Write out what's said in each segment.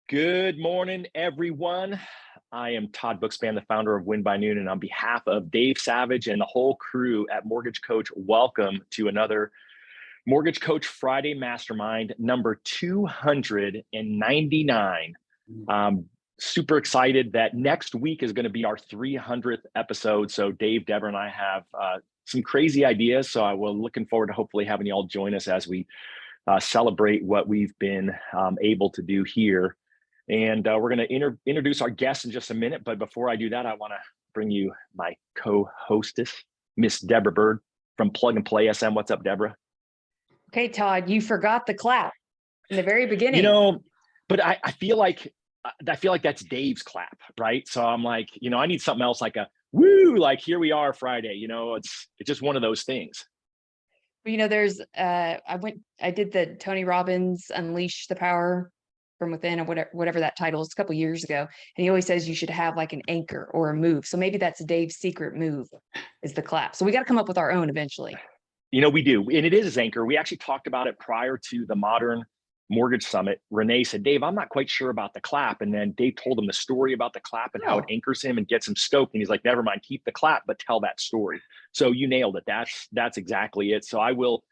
Good morning, everyone. I am Todd Bookspan, the founder of Win by Noon, and on behalf of Dave Savage and the whole crew at Mortgage Coach, welcome to another Mortgage Coach Friday Mastermind, number 299. Super excited that next week is going to be our 300th episode. So Dave, Deborah, and I have some crazy ideas. So we're looking forward to hopefully having you all join us as we celebrate what we've been able to do here. And we're going to introduce our guests in just a minute. But before I do that, I want to bring you my co-hostess, Miss Deborah Bird from Plug and Play SM. What's up, Deborah? Okay, Todd, you forgot the clap in the very beginning. But I feel like that's Dave's clap, right? So I'm like, I need something else, like a woo, like here we are Friday. It's just one of those things. There's I did the Tony Robbins Unleash the Power from Within, or whatever that title is, a couple years ago, and he always says you should have like an anchor or a move. So maybe that's Dave's secret move, is the clap. So we got to come up with our own eventually. We do, and it is his anchor. We actually talked about it prior to the Modern Mortgage Summit. Renee said, Dave, I'm not quite sure about the clap. And then Dave told him the story about the clap and how it anchors him and gets him stoked. And he's like, never mind, keep the clap, but tell that story. So you nailed it. That's exactly it. So I will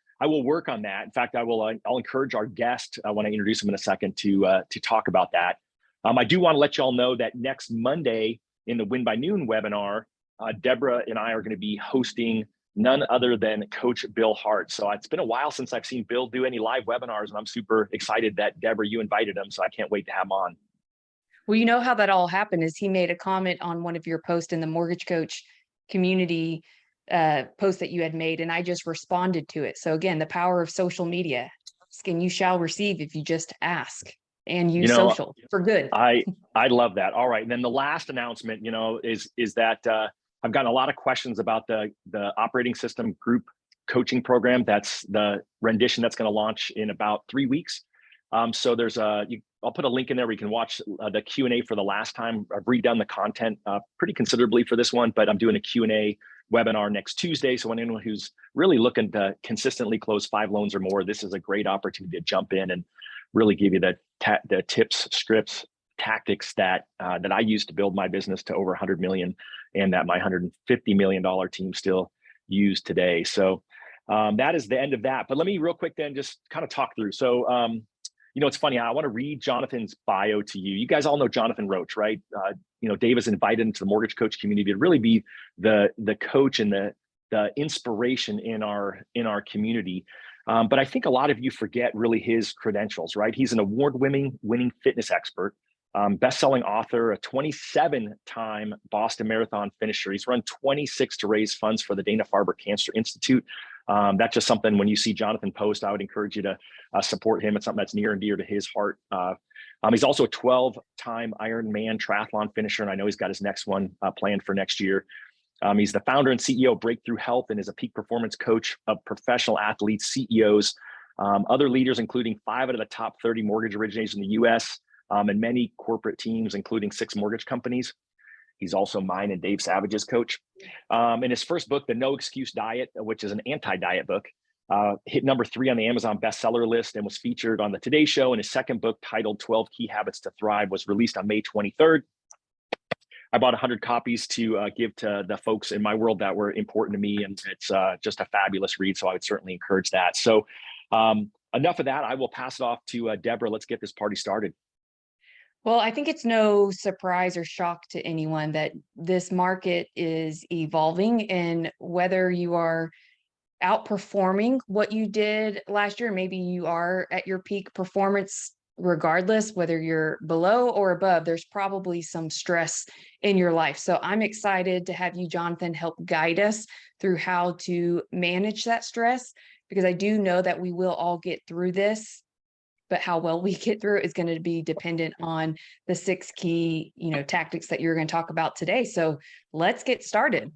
work on that. In fact, I'll encourage our guest when I introduce him in a second to talk about that. I do want to let you all know that next Monday in the Win by Noon webinar, Deborah and I are going to be hosting none other than Coach Bill Hart. So it's been a while since I've seen Bill do any live webinars, and I'm super excited that, Deborah, you invited him. So I can't wait to have him on. Well, you know how that all happened is he made a comment on one of your posts in the Mortgage Coach community post that you had made, and I just responded to it. So again, the power of social media. Ask and you shall receive if you just ask and use social for good. I love that. All right. And then the last announcement, is that I've gotten a lot of questions about the operating system group coaching program. That's the rendition that's going to launch in about 3 weeks. So there's I'll put a link in there where you can watch the Q&A for the last time. I've redone the content pretty considerably for this one, but I'm doing a Q&A webinar next Tuesday. So anyone who's really looking to consistently close 5 loans or more, this is a great opportunity to jump in and really give you the tips, scripts, tactics that I used to build my business to over 100 million, and that my $150 million team still use today. So that is the end of that. But let me real quick then just kind of talk through. So it's funny. I want to read Jonathan's bio to you. You guys all know Jonathan Roche, right? Dave is invited into the Mortgage Coach community to really be the coach and the inspiration in our community. But I think a lot of you forget really his credentials, right? He's an award-winning fitness expert, best-selling author, a 27-time Boston Marathon finisher. He's run 26 to raise funds for the Dana-Farber Cancer Institute. That's just something, when you see Jonathan post, I would encourage you to support him. It's something that's near and dear to his heart. He's also a 12-time Ironman Triathlon Finisher, and I know he's got his next one planned for next year. He's the founder and CEO of Breakthrough Health and is a peak performance coach of professional athletes, CEOs, other leaders, including 5 out of the top 30 mortgage originators in the U.S., and many corporate teams, including 6 mortgage companies. He's also mine and Dave Savage's coach. In his first book, The No Excuse Diet, which is an anti-diet book, hit number 3 on the Amazon bestseller list and was featured on the Today Show. And his second book, titled 12 Key Habits to Thrive, was released on May 23rd. I bought 100 copies to give to the folks in my world that were important to me. And it's just a fabulous read. So I would certainly encourage that. So enough of that. I will pass it off to Deborah. Let's get this party started. Well, I think it's no surprise or shock to anyone that this market is evolving, and whether you are outperforming what you did last year, maybe you are at your peak performance, regardless, whether you're below or above, there's probably some stress in your life. So I'm excited to have you, Jonathan, help guide us through how to manage that stress, because I do know that we will all get through this. But how well we get through it is going to be dependent on the 6 key, tactics that you're going to talk about today. So let's get started.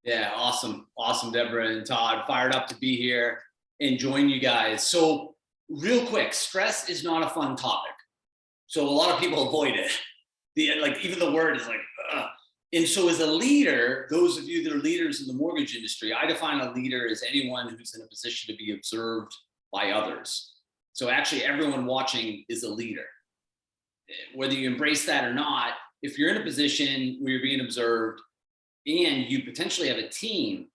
Yeah, awesome. Awesome, Deborah and Todd. Fired up to be here and join you guys. So real quick, stress is not a fun topic. So a lot of people avoid it. Even the word is like, ugh. And so as a leader, those of you that are leaders in the mortgage industry, I define a leader as anyone who's in a position to be observed by others. So actually everyone watching is a leader. whether you embrace that or not, if you're in a position where you're being observed and you potentially have a team,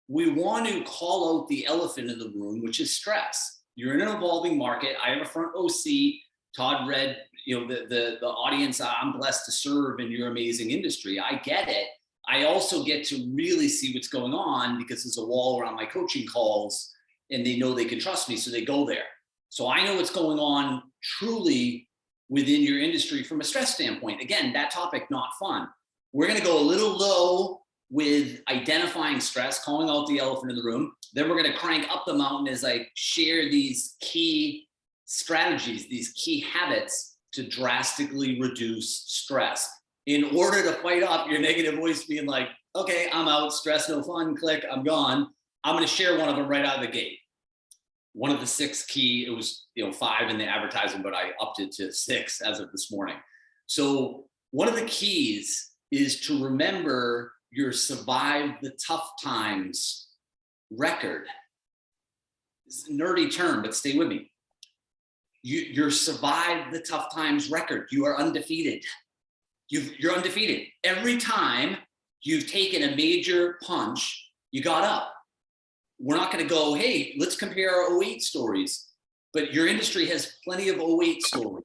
we want to call out the elephant in the room, which is stress. You're in an evolving market. I have a front row seat. Todd read, the audience I'm blessed to serve in your amazing industry. I get it. I also get to really see what's going on because there's a wall around my coaching calls and they know they can trust me, so they go there. So I know what's going on truly within your industry from a stress standpoint. Again, that topic, not fun. We're going to go a little low with identifying stress, calling out the elephant in the room. Then we're going to crank up the mountain as I share these key strategies, these key habits to drastically reduce stress in order to fight off your negative voice being like, okay, I'm out, stress, no fun, click, I'm gone. I'm going to share one of them right out of the gate. One of the 6 key, it was 5 in the advertisement, but I upped it to 6 as of this morning. So one of the keys is to remember your survive the tough times record. It's a nerdy term, but stay with me. Your survive the tough times record. You are undefeated. You're undefeated. Every time you've taken a major punch, you got up. We're not going to go, hey, let's compare our 08 stories. But your industry has plenty of 08 stories.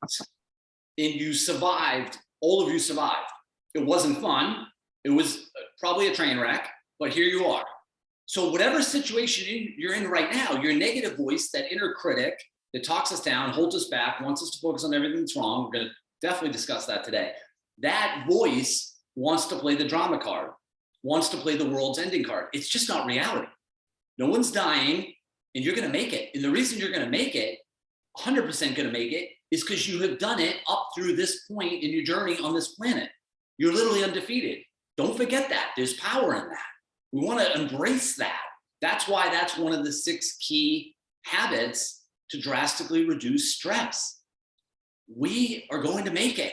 And you survived. All of you survived. It wasn't fun. It was probably a train wreck, but here you are. So whatever situation you're in right now, your negative voice, that inner critic that talks us down, holds us back, wants us to focus on everything that's wrong. We're going to definitely discuss that today. That voice wants to play the drama card, wants to play the world's ending card. It's just not reality. No one's dying, and you're going to make it. And the reason you're going to make it, 100% going to make it, is because you have done it up through this point in your journey on this planet. You're literally undefeated. Don't forget that. There's power in that. We want to embrace that. That's why that's one of the 6 key habits to drastically reduce stress. We are going to make it.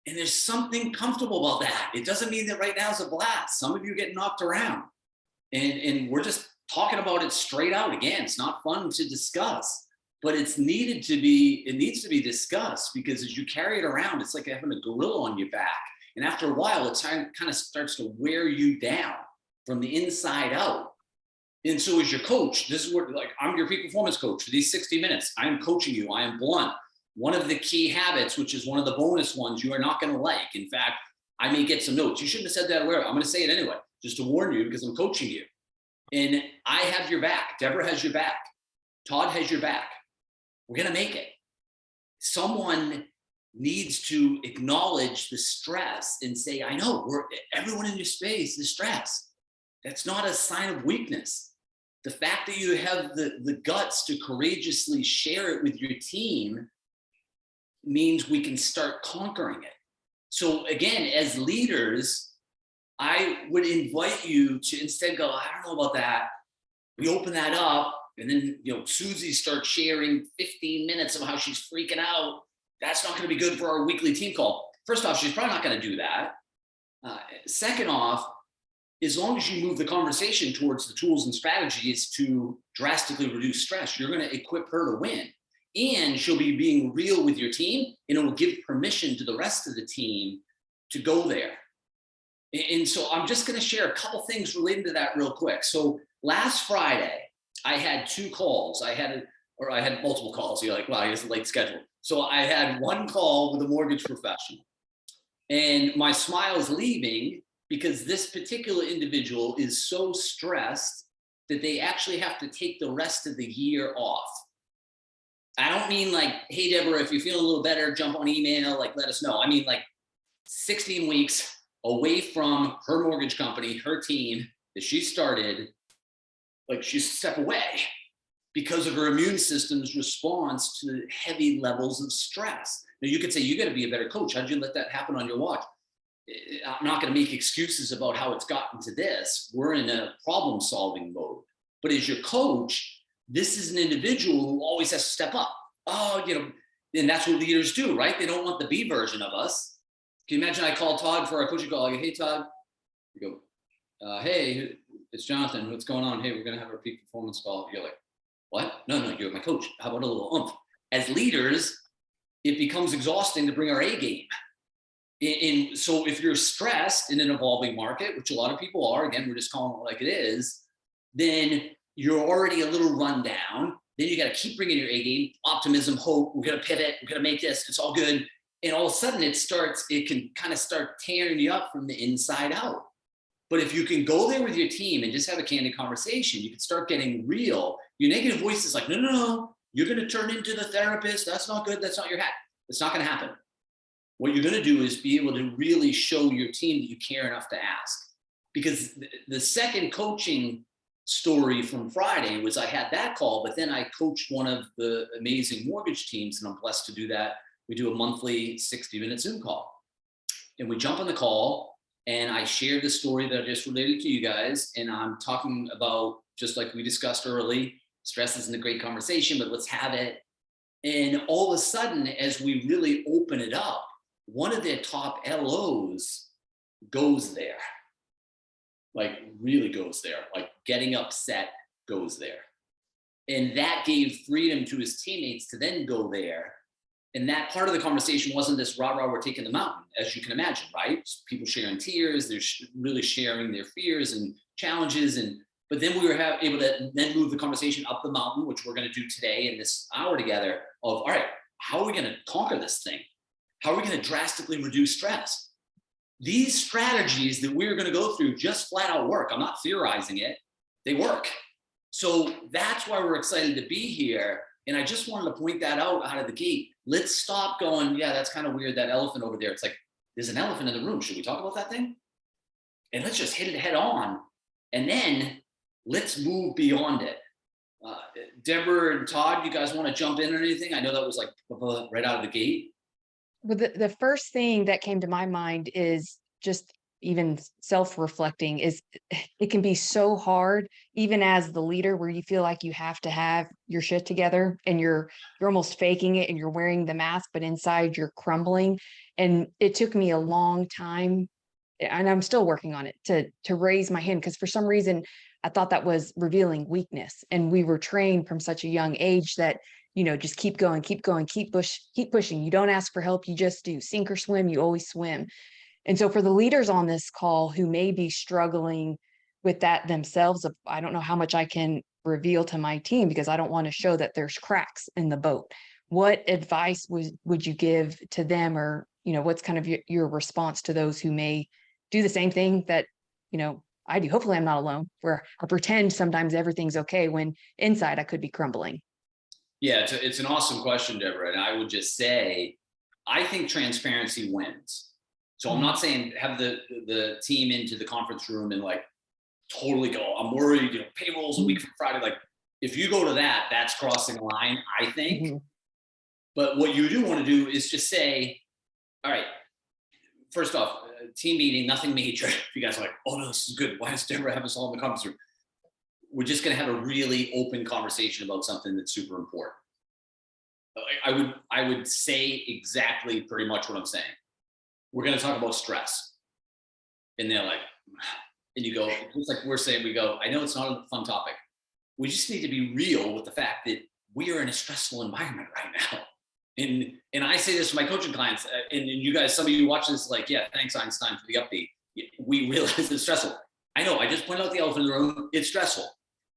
And there's something comfortable about that. It doesn't mean that right now is a blast. Some of you get knocked around. And we're just talking about it straight out. Again, it's not fun to discuss, but it needs to be discussed, because as you carry it around, it's like having a gorilla on your back. And after a while, it kind of starts to wear you down from the inside out. And so as your coach, this is what, like, I'm your peak performance coach for these 60 minutes. I am coaching you. I am blunt. One of the key habits, which is one of the bonus ones, you are not going to like. In fact, I may get some notes. You shouldn't have said that word. I'm going to say it anyway, just to warn you, because I'm coaching you. And I have your back. Deborah has your back. Todd has your back. We're going to make it. Someone needs to acknowledge the stress and say, I know, everyone in your space is stressed. That's not a sign of weakness. The fact that you have the guts to courageously share it with your team means we can start conquering it. So again, as leaders, I would invite you to instead go, I don't know about that. We open that up, and then Susie starts sharing 15 minutes of how she's freaking out. That's not going to be good for our weekly team call. First off, she's probably not going to do that. Second off, as long as you move the conversation towards the tools and strategies to drastically reduce stress, you're going to equip her to win. And she'll be being real with your team, and it will give permission to the rest of the team to go there. And so I'm just going to share a couple things related to that real quick. So last Friday, I had 2 calls. I had multiple calls. You're like, wow, he has a late schedule. So I had one call with a mortgage professional, and my smile is leaving because this particular individual is so stressed that they actually have to take the rest of the year off. I don't mean like, hey, Deborah, if you're feeling a little better, jump on email, like, let us know. I mean like 16 weeks away from her mortgage company, her team that she started, like she's a step away because of her immune system's response to heavy levels of stress. Now you could say, you got to be a better coach. How'd you let that happen on your watch? I'm not going to make excuses about how it's gotten to this. We're in a problem solving mode. But as your coach, this is an individual who always has to step up. And that's what leaders do, right? They don't want the B version of us. Can you imagine I call Todd for our coaching call? I go, hey, Todd. You go, hey, it's Jonathan. What's going on? Hey, we're going to have our peak performance call. You're like, what? No, you're my coach. How about a little oomph? As leaders, it becomes exhausting to bring our A game. And so if you're stressed in an evolving market, which a lot of people are, again, we're just calling it like it is, then you're already a little run down. Then you got to keep bringing your A game, optimism, hope, we're going to pivot, we're going to make this, it's all good. And all of a sudden it can kind of start tearing you up from the inside out. But if you can go there with your team and just have a candid conversation, you can start getting real. Your negative voice is like, no, you're going to turn into the therapist. That's not good. That's not your hat. It's not going to happen. What you're going to do is be able to really show your team that you care enough to ask. Because the second coaching story from Friday was I had that call, but then I coached one of the amazing mortgage teams, and I'm blessed to do that. We do a monthly 60-minute Zoom call. And we jump on the call, and I shared the story that I just related to you guys. And I'm talking about, just like we discussed early, stress isn't a great conversation, but let's have it. And all of a sudden, as we really open it up, one of their top LOs goes there. Like really goes there, like getting upset goes there. And that gave freedom to his teammates to then go there. And that part of the conversation wasn't this rah, we're taking the mountain, as you can imagine, right? People sharing tears, they're really sharing their fears and challenges. But then we were able to then move the conversation up the mountain, which we're going to do today in this hour together of, all right, how are we going to conquer this thing? How are we going to drastically reduce stress? These strategies that we're going to go through just flat out work. I'm not theorizing it. They work. So that's why we're excited to be here. And I just wanted to point that out of the gate. Let's stop going, yeah, that's kind of weird, that elephant over there. It's like, there's an elephant in the room. Should we talk about that thing? And let's just hit it head on. And then let's move beyond it. Deborah and Todd, you guys want to jump in or anything? I know that was like right out of the gate. Well, the first thing that came to my mind is just even self-reflecting is it can be so hard, even as the leader, where you feel like you have to have your shit together and you're almost faking it and you're wearing the mask, but inside you're crumbling. And it took me a long time, and I'm still working on it, to raise my hand, because for some reason I thought that was revealing weakness. And we were trained from such a young age that, just keep going, keep pushing. You don't ask for help. You just do. Sink or swim, you always swim. And so for the leaders on this call who may be struggling with that themselves, I don't know how much I can reveal to my team because I don't want to show that there's cracks in the boat. What advice would you give to them, or, what's kind of your response to those who may do the same thing that, I do? Hopefully I'm not alone, where I pretend sometimes everything's okay when inside I could be crumbling. Yeah, it's an awesome question, Deborah. And I would just say, I think transparency wins. So I'm not saying have the team into the conference room and like totally go, I'm worried, payrolls a week from Friday. Like if you go to that, that's crossing a line, I think. Mm-hmm. But what you do want to do is just say, all right, first off, team meeting, nothing major. If you guys are like, oh no, this is good. Why does Deborah have us all in the conference room? We're just going to have a really open conversation about something that's super important. I would say exactly pretty much what I'm saying. We're going to talk about stress. And they're like, and you go, just like we're saying, we go, I know it's not a fun topic. We just need to be real with the fact that we are in a stressful environment right now. And I say this to my coaching clients, and you guys, some of you watch this like, yeah, thanks Einstein for the update. We realize it's stressful. I know, I just pointed out the elephant in the room. It's stressful.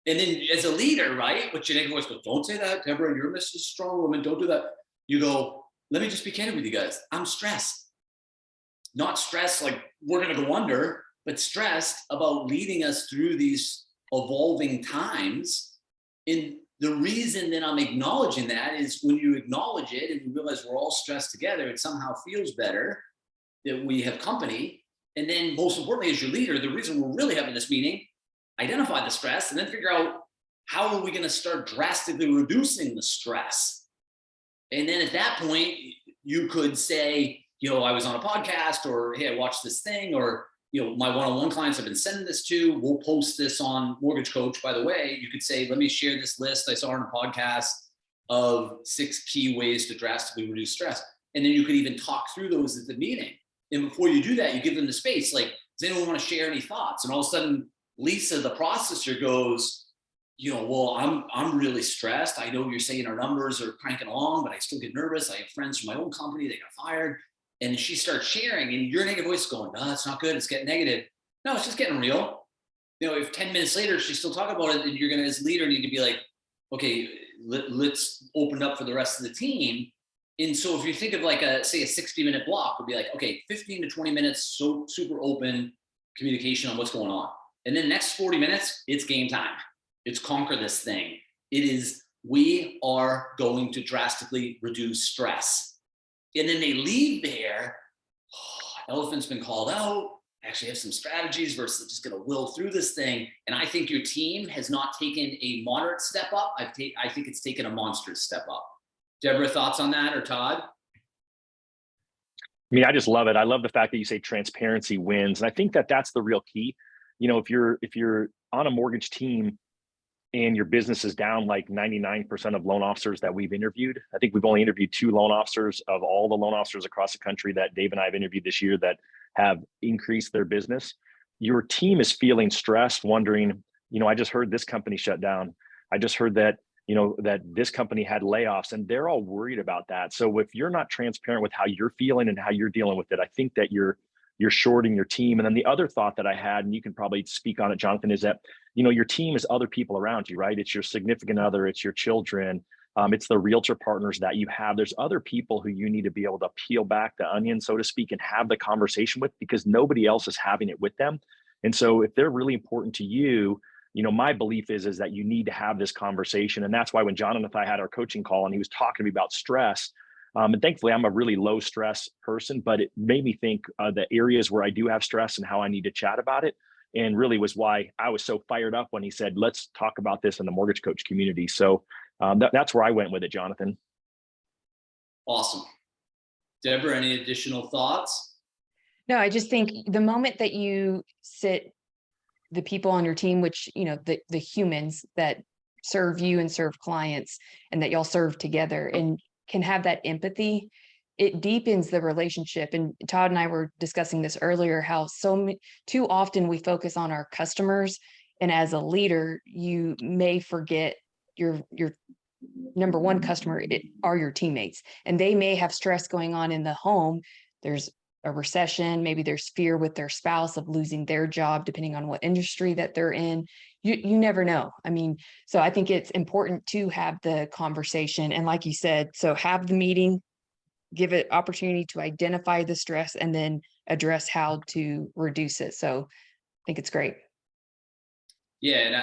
And then as a leader, right, what your negative voice goes, don't say that, Deborah, you're Mrs. Strong Woman, don't do that. You go, let me just be candid with you guys. I'm stressed. Not stressed like we're going to go under, but stressed about leading us through these evolving times. And the reason that I'm acknowledging that is when you acknowledge it and you realize we're all stressed together, it somehow feels better that we have company. And then most importantly, as your leader, the reason we're really having this meeting, identify the stress and then figure out how are we going to start drastically reducing the stress. And then at that point, you could say, I was on a podcast, or hey, I watched this thing, or my one-on-one clients have been sending this to. We'll post this on Mortgage Coach, by the way. You could say, let me share this list I saw on a podcast of 6 key ways to drastically reduce stress. And then you could even talk through those at the meeting. And before you do that, you give them the space. Like, does anyone want to share any thoughts? And all of a sudden, Lisa, the processor, goes, well, I'm really stressed. I know you're saying our numbers are cranking along, but I still get nervous. I have friends from my own company, they got fired. And she starts sharing, and your negative voice is going, no, it's not good. It's getting negative. No, it's just getting real. If 10 minutes later she's still talking about it, then you're going to, as leader, need to be like, okay, let's open up for the rest of the team. And so if you think of like say a 60-minute block, would be like, okay, 15 to 20 minutes, so super open communication on what's going on. And then next 40 minutes, it's game time. It's conquer this thing. We are going to drastically reduce stress. And then they leave there, elephant's been called out, actually have some strategies versus just going to will through this thing. And I think your team has not taken a moderate step up. I think it's taken a monstrous step up. Deborah, thoughts on that, or Todd? I mean, I just love it. I love the fact that you say transparency wins. And I think that that's the real key. If you're on a mortgage team and your business is down like 99% of loan officers that we've interviewed, I think we've only interviewed 2 loan officers of all the loan officers across the country that Dave and I have interviewed this year that have increased their business. Your team is feeling stressed, wondering, I just heard this company shut down. I just heard that, that this company had layoffs, and they're all worried about that. So if you're not transparent with how you're feeling and how you're dealing with it, I think that you're shorting your team. And then the other thought that I had, and you can probably speak on it, Jonathan, is that, your team is other people around you, right? It's your significant other, it's your children, it's the realtor partners that you have. There's other people who you need to be able to peel back the onion, so to speak, and have the conversation with, because nobody else is having it with them. And so if they're really important to you, my belief is that you need to have this conversation. And that's why when Jonathan and I had our coaching call and he was talking to me about stress, and thankfully I'm a really low stress person, but it made me think the areas where I do have stress and how I need to chat about it. And really was why I was so fired up when he said, let's talk about this in the mortgage coach community. So that's where I went with it, Jonathan. Awesome. Deborah, any additional thoughts? No, I just think the moment that you sit the people on your team, which, the humans that serve you and serve clients, and that y'all serve together and can have that empathy, it deepens the relationship. And Todd and I were discussing this earlier, how too often we focus on our customers. And as a leader, you may forget your number one customer are your teammates, and they may have stress going on in the home. There's a recession, maybe there's fear with their spouse of losing their job, depending on what industry that they're in. You never know. I mean, so I think it's important to have the conversation. And like you said, so have the meeting, give it opportunity to identify the stress, and then address how to reduce it. So I think it's great. Yeah, and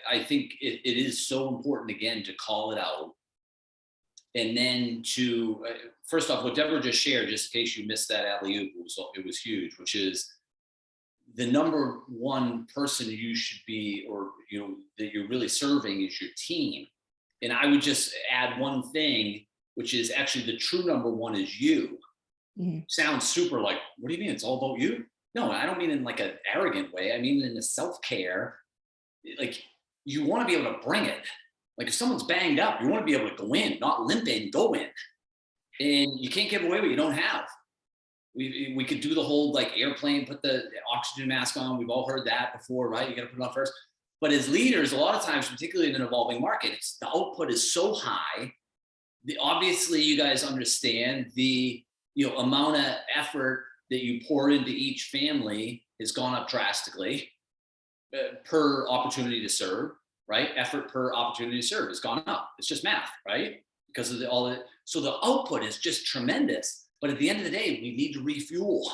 I think it is so important, again, to call it out. And then to, first off, what Deborah just shared, just in case you missed that alley-oop, it was huge, which is the number one person you should be, or, that you're really serving, is your team. And I would just add one thing, which is actually the true number one is you. Mm-hmm. Sounds super like, what do you mean? It's all about you? No, I don't mean in like an arrogant way. I mean in the self-care, like you want to be able to bring it. Like if someone's banged up, you want to be able to go in, not limp in, go in. And you can't give away what you don't have. We could do the whole like airplane, put the oxygen mask on. We've all heard that before, right? You got to put it on first. But as leaders, a lot of times, particularly in an evolving market, the output is so high. Obviously, you guys understand the amount of effort that you pour into each family has gone up drastically per opportunity to serve. Right? Effort per opportunity to serve has gone up. It's just math, right? Because of so the output is just tremendous. But at the end of the day, we need to refuel.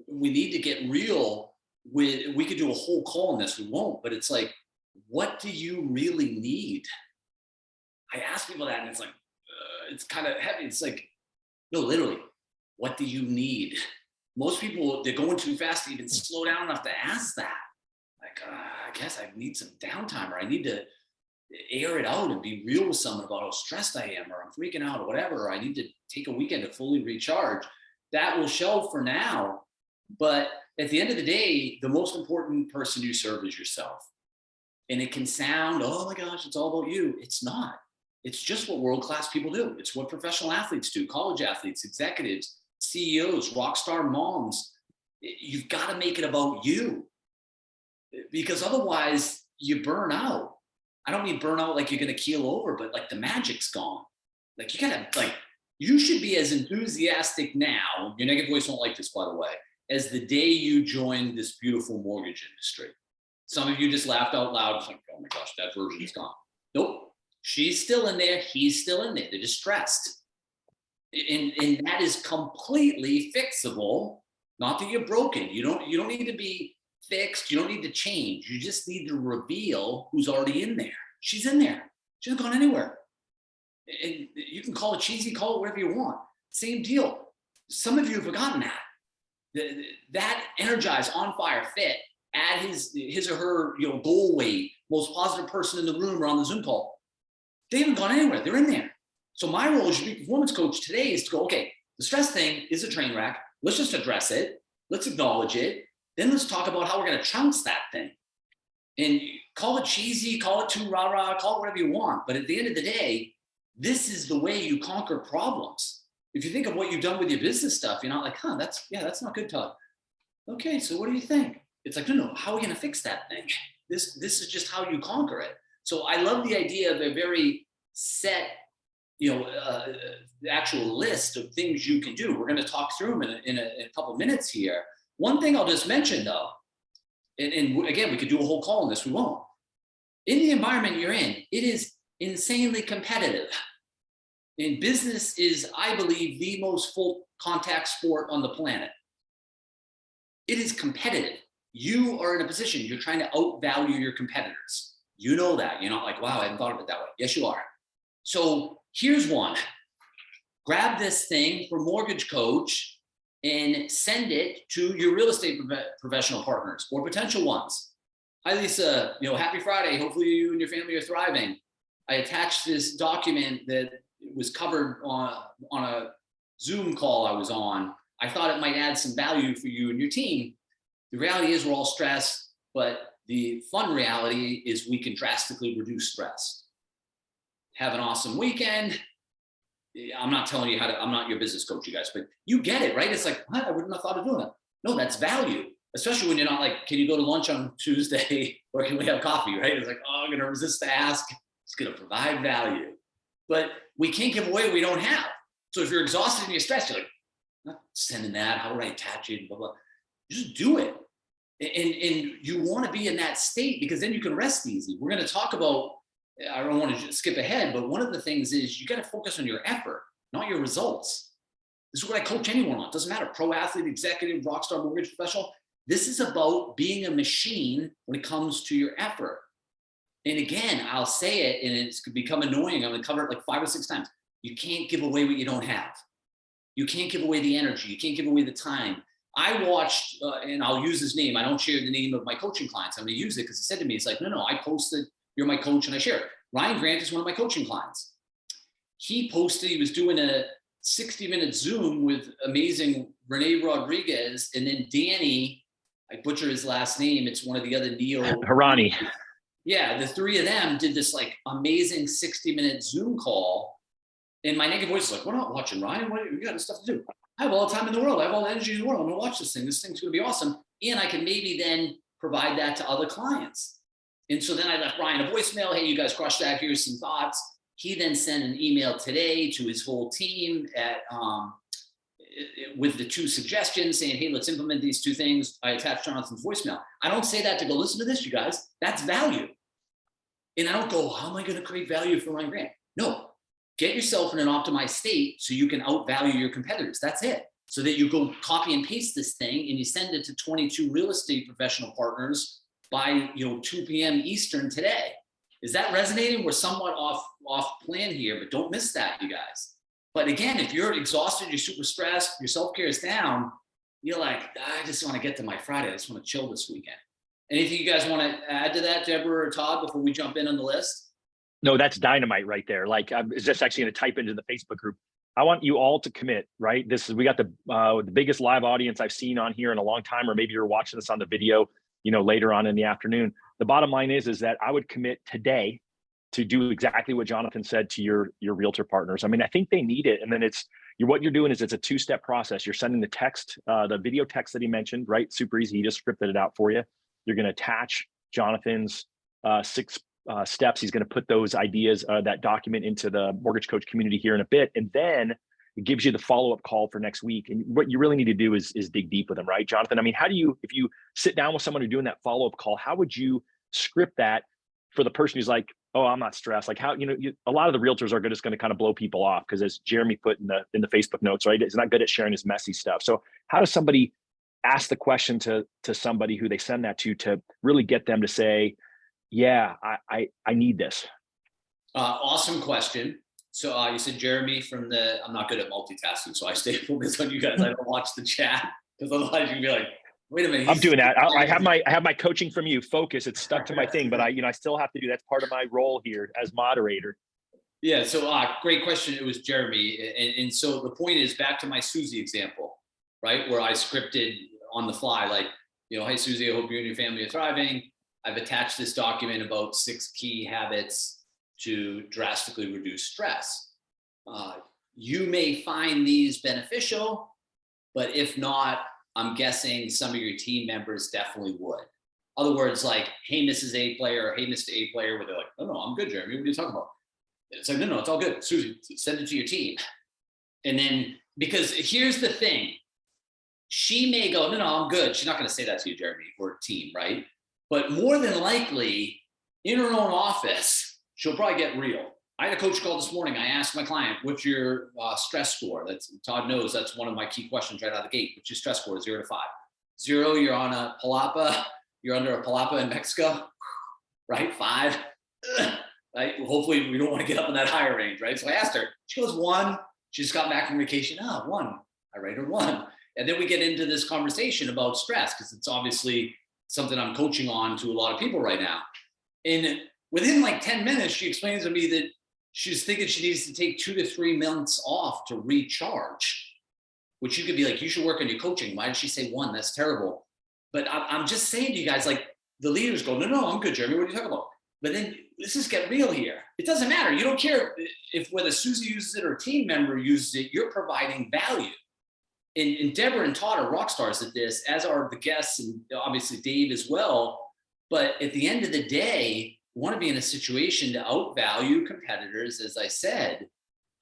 We need to get real with, we could do a whole call on this, we won't, but it's like, what do you really need? I ask people that and it's like, it's kind of heavy. It's like, no, literally, what do you need? Most people, they're going too fast to even slow down enough to ask that. Like, I guess I need some downtime, or I need to air it out and be real with someone about how stressed I am, or I'm freaking out, or whatever, or I need to take a weekend to fully recharge. That will show for now. But at the end of the day, the most important person you serve is yourself. And it can sound, oh my gosh, it's all about you. It's not. It's just what world-class people do. It's what professional athletes do, college athletes, executives, CEOs, rock star moms. You've got to make it about you. Because otherwise, you burn out. I don't mean burn out like you're going to keel over, but like the magic's gone. Like you gotta, like, you should be as enthusiastic now, your negative voice won't like this, by the way, as the day you joined this beautiful mortgage industry. Some of you just laughed out loud. It's like, oh my gosh, that version is gone. Nope. She's still in there. He's still in there. They're just stressed. And that is completely fixable. Not that you're broken. You don't need to be fixed. You don't need to change. You just need to reveal who's already in there. She's in there. She hasn't gone anywhere. And you can call it cheesy, call it whatever you want. Same deal. Some of you have forgotten that. That energized, on fire, fit, at his or her goal weight, most positive person in the room or on the Zoom call, they haven't gone anywhere. They're in there. So my role as your performance coach today is to go, okay, the stress thing is a train wreck. Let's just address it. Let's acknowledge it. Then let's talk about how we're going to chunks that thing. And call it cheesy, call it too rah-rah, call it whatever you want. But at the end of the day, this is the way you conquer problems. If you think of what you've done with your business stuff, you're not like, that's not good, Todd. Okay, so what do you think? It's like, no, how are we going to fix that thing? This is just how you conquer it. So I love the idea of a very set, actual list of things you can do. We're going to talk through them in a couple minutes here. One thing I'll just mention though, and again, we could do a whole call on this, we won't. In the environment you're in, it is insanely competitive. And business is, I believe, the most full contact sport on the planet. It is competitive. You are in a position, you're trying to outvalue your competitors. You know that. You're not like, wow, I hadn't thought of it that way. Yes, you are. So here's one. Grab this thing for Mortgage Coach and send it to your real estate professional partners or potential ones. Hi, Lisa. Happy Friday. Hopefully you and your family are thriving. I attached this document that was covered on a Zoom call I was on. I thought it might add some value for you and your team. The reality is we're all stressed, but the fun reality is we can drastically reduce stress. Have an awesome weekend. I'm not telling you I'm not your business coach, you guys, but you get it, right? It's like, I wouldn't have thought of doing that. No, that's value, especially when you're not like, can you go to lunch on Tuesday or can we have coffee, right? It's like, I'm going to resist the ask. It's going to provide value. But we can't give away what we don't have. So if you're exhausted and you're stressed, you're like, I'm not sending that. How would I attach it? Blah, blah. Just do it. And you want to be in that state because then you can rest easy. We're going to talk about, I don't want to skip ahead, but one of the things is you got to focus on your effort, not your results. This is what I coach anyone on. It doesn't matter, pro athlete, executive, rockstar, mortgage professional. This is about being a machine when it comes to your effort. And again, I'll say it and it's become annoying. I'm going to cover it like 5 or 6 times. You can't give away what you don't have. You can't give away the energy. You can't give away the time. I watched, and I'll use his name. I don't share the name of my coaching clients. I'm going to use it because he said to me, it's like, no, I posted, you're my coach, and I share it. Ryan Grant is one of my coaching clients. He posted, he was doing a 60-minute Zoom with amazing Renee Rodriguez, and then Danny, I butcher his last name. It's one of the other Neo. Harani. Yeah, the 3 of them did this like amazing 60-minute Zoom call. And my negative voice is like, we're not watching Ryan. We got stuff to do. I have all the time in the world. I have all the energy in the world. I'm going to watch this thing. This thing's going to be awesome. And I can maybe then provide that to other clients. And so then I left Ryan a voicemail. Hey, you guys crushed that. Here's some thoughts. He then sent an email today to his whole team with the 2 suggestions saying, hey, let's implement these 2 things. I attached Jonathan's voicemail. I don't say that to go listen to this, you guys. That's value. And I don't go, how am I going to create value for Ryan Grant? No, get yourself in an optimized state so you can outvalue your competitors. That's it. So that you go copy and paste this thing and you send it to 22 real estate professional partners by 2 p.m. Eastern today. Is that resonating? We're somewhat off plan here, but don't miss that, you guys. But again, if you're exhausted, you're super stressed, your self-care is down, you're like, I just want to get to my Friday. I just want to chill this weekend. Anything you guys want to add to that, Deborah or Todd, before we jump in on the list? No, that's dynamite right there. Like, I'm just actually going to type into the Facebook group. I want you all to commit, right? We got the biggest live audience I've seen on here in a long time, or maybe you're watching this on the video, later on in the afternoon. The bottom line is that I would commit today to do exactly what Jonathan said to your realtor partners. I mean, I think they need it. And then what you're doing is it's a 2-step process. You're sending the text, the video text that he mentioned, right? Super easy. He just scripted it out for you. You're going to attach Jonathan's six steps. He's going to put those ideas, that document into the mortgage coach community here in a bit. And then it gives you the follow-up call for next week. And what you really need to do is dig deep with them, right, Jonathan? I mean, how do you, if you sit down with someone who's doing that follow-up call, how would you script that for the person who's like, oh, I'm not stressed? Like, how, a lot of the realtors are just going to kind of blow people off because, as Jeremy put in the Facebook notes, right, he's not good at sharing his messy stuff. So how does somebody ask the question to somebody who they send that to really get them to say, yeah, I need this? Awesome question. So you said Jeremy I'm not good at multitasking, so I stay focused on you guys. I don't watch the chat because otherwise you can be like, wait a minute. I'm doing that. I have my coaching from you. Focus. It's stuck to my thing, but I still have to do, that's part of my role here as moderator. Yeah. So great question. It was Jeremy. And so the point is, back to my Susie example, right? Where I scripted on the fly, like, hey, Susie, I hope you and your family are thriving. I've attached this document about 6 key habits to drastically reduce stress. You may find these beneficial, but if not, I'm guessing some of your team members definitely would. Other words, like, hey, Mrs. A player, or hey, Mr. A player, where they're like, oh, no, I'm good, Jeremy. What are you talking about? It's like, no, it's all good. Susie, send it to your team. And then, because here's the thing, she may go, no, I'm good. She's not going to say that to you, Jeremy, or team, right? But more than likely, in her own office, she'll probably get real. I had a coach call this morning. I asked my client, what's your stress score? Todd knows that's one of my key questions right out of the gate. What's your stress score? 0 to 5. 0, you're on a palapa. You're under a palapa in Mexico, right? 5, right? Hopefully we don't want to get up in that higher range, right? So I asked her. She goes 1. She just got back from vacation. 1. I rate her 1. And then we get into this conversation about stress, because it's obviously something I'm coaching on to a lot of people right now. And within like 10 minutes, she explains to me that she's thinking she needs to take 2 to 3 months off to recharge, which you could be like, you should work on your coaching. Why did she say 1? That's terrible. But I'm just saying to you guys, like, the leaders go, no, I'm good, Jeremy. What are you talking about? But then let's just get real here. It doesn't matter. You don't care if whether Susie uses it or a team member uses it, you're providing value. And Deborah and Todd are rock stars at this, as are the guests, and obviously Dave as well. But at the end of the day, we want to be in a situation to outvalue competitors, as I said.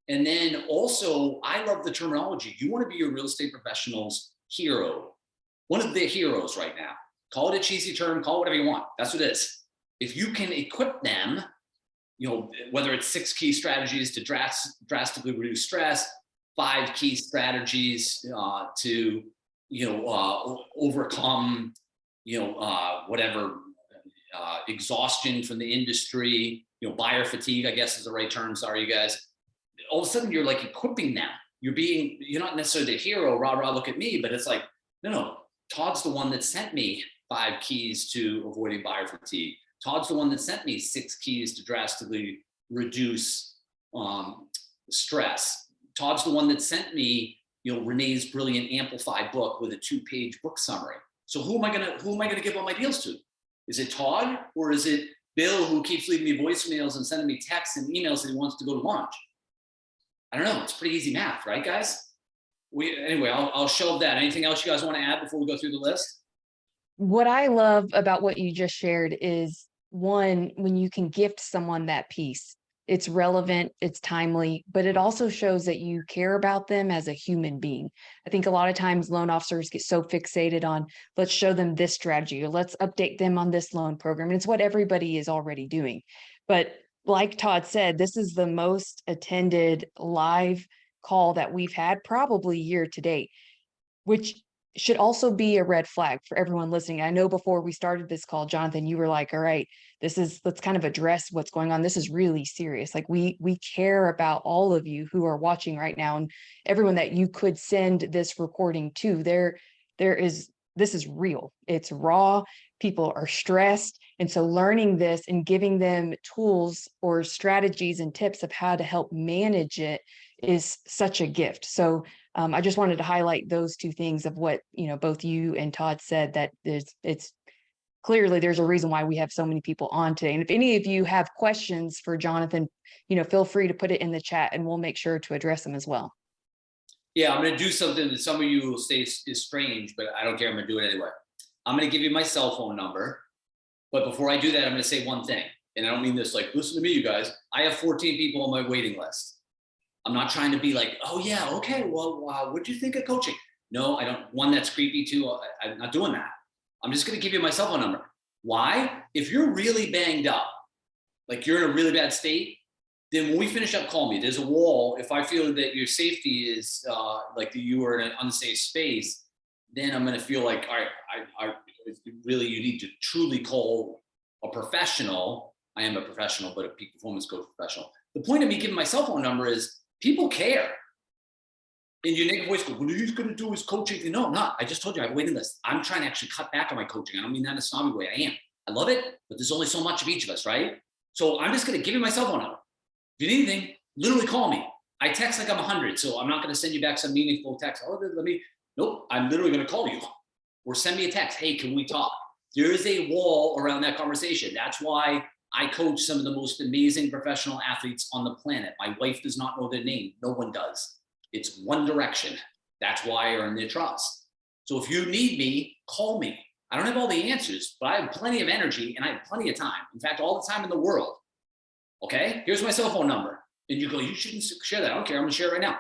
And then also, I love the terminology. You want to be your real estate professional's hero, one of their heroes right now. Call it a cheesy term, call it whatever you want. That's what it is. If you can equip them, whether it's 6 key strategies to drastically reduce stress, 5 key strategies to overcome whatever exhaustion from the industry, buyer fatigue, I guess is the right term. Sorry, you guys. All of a sudden, you're like equipping them. You're not necessarily the hero, rah rah, look at me, but it's like, no. Todd's the one that sent me 5 keys to avoiding buyer fatigue. Todd's the one that sent me 6 keys to drastically reduce stress. Todd's the one that sent me, Renee's brilliant Amplify book with a 2-page book summary. So who am I gonna give all my deals to? Is it Todd, or is it Bill, who keeps leaving me voicemails and sending me texts and emails that he wants to go to lunch? I don't know. It's pretty easy math, right, guys? Anyway, I'll shelve that. Anything else you guys want to add before we go through the list? What I love about what you just shared is, one, when you can gift someone that piece, it's relevant, it's timely, but it also shows that you care about them as a human being. I think a lot of times loan officers get so fixated on, let's show them this strategy, or let's update them on this loan program. And it's what everybody is already doing. But like Todd said, this is the most attended live call that we've had probably year to date, which should also be a red flag for everyone listening. I know before we started this call, Jonathan, you were like, all right, let's kind of address what's going on. This is really serious. Like we care about all of you who are watching right now, and everyone that you could send this recording to. This is real. It's raw. People are stressed. And so learning this and giving them tools or strategies and tips of how to help manage it is such a gift. So I just wanted to highlight those 2 things of what, both you and Todd said, that it's clearly there's a reason why we have so many people on today. And if any of you have questions for Jonathan, feel free to put it in the chat and we'll make sure to address them as well. Yeah, I'm going to do something that some of you will say is strange, but I don't care. I'm going to do it anyway. I'm going to give you my cell phone number. But before I do that, I'm going to say one thing. And I don't mean this like, listen to me, you guys. I have 14 people on my waiting list. I'm not trying to be like, oh yeah, okay, well, what do you think of coaching? No, I don't. One, that's creepy too. I'm not doing that. I'm just going to give you my cell phone number. Why? If you're really banged up, like you're in a really bad state, then when we finish up, call me. There's a wall. If I feel that your safety is like that you are in an unsafe space, then I'm going to feel like, all right, really, you need to truly call a professional. I am a professional, but a peak performance coach professional. The point of me giving my cell phone number is people care. And your negative voice goes, what are you going to do is coaching? No, I'm not. I just told you I have a waiting list. I'm trying to actually cut back on my coaching. I don't mean that in a snobby way. I am. I love it, but there's only so much of each of us, right? So I'm just going to give you my cell phone number. If you need anything, literally call me. I text like I'm 100, so I'm not going to send you back some meaningful text. Oh, nope. I'm literally going to call you or send me a text. Hey, can we talk? There is a wall around that conversation. That's why I coach some of the most amazing professional athletes on the planet. My wife does not know their name. No one does. It's one direction. That's why I earn their trust. So if you need me, call me. I don't have all the answers, but I have plenty of energy and I have plenty of time. In fact, all the time in the world. Okay, here's my cell phone number. And you go, you shouldn't share that. I don't care. I'm going to share it right now.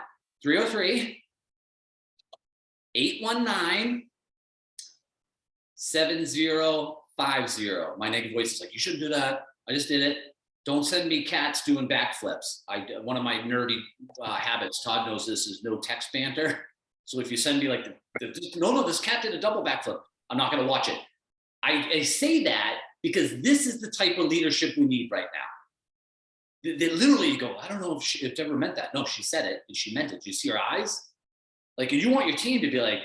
303-819-7050. My negative voice is like, you shouldn't do that. I just did it. Don't send me cats doing backflips. One of my nerdy habits, Todd knows this, is no text banter. So if you send me like, no, this cat did a double backflip, I'm not going to watch it. I say that because this is the type of leadership we need right now. They literally, you go, I don't know if it ever meant that. No, she said it and she meant it. Do you see her eyes? Like, and you want your team to be like,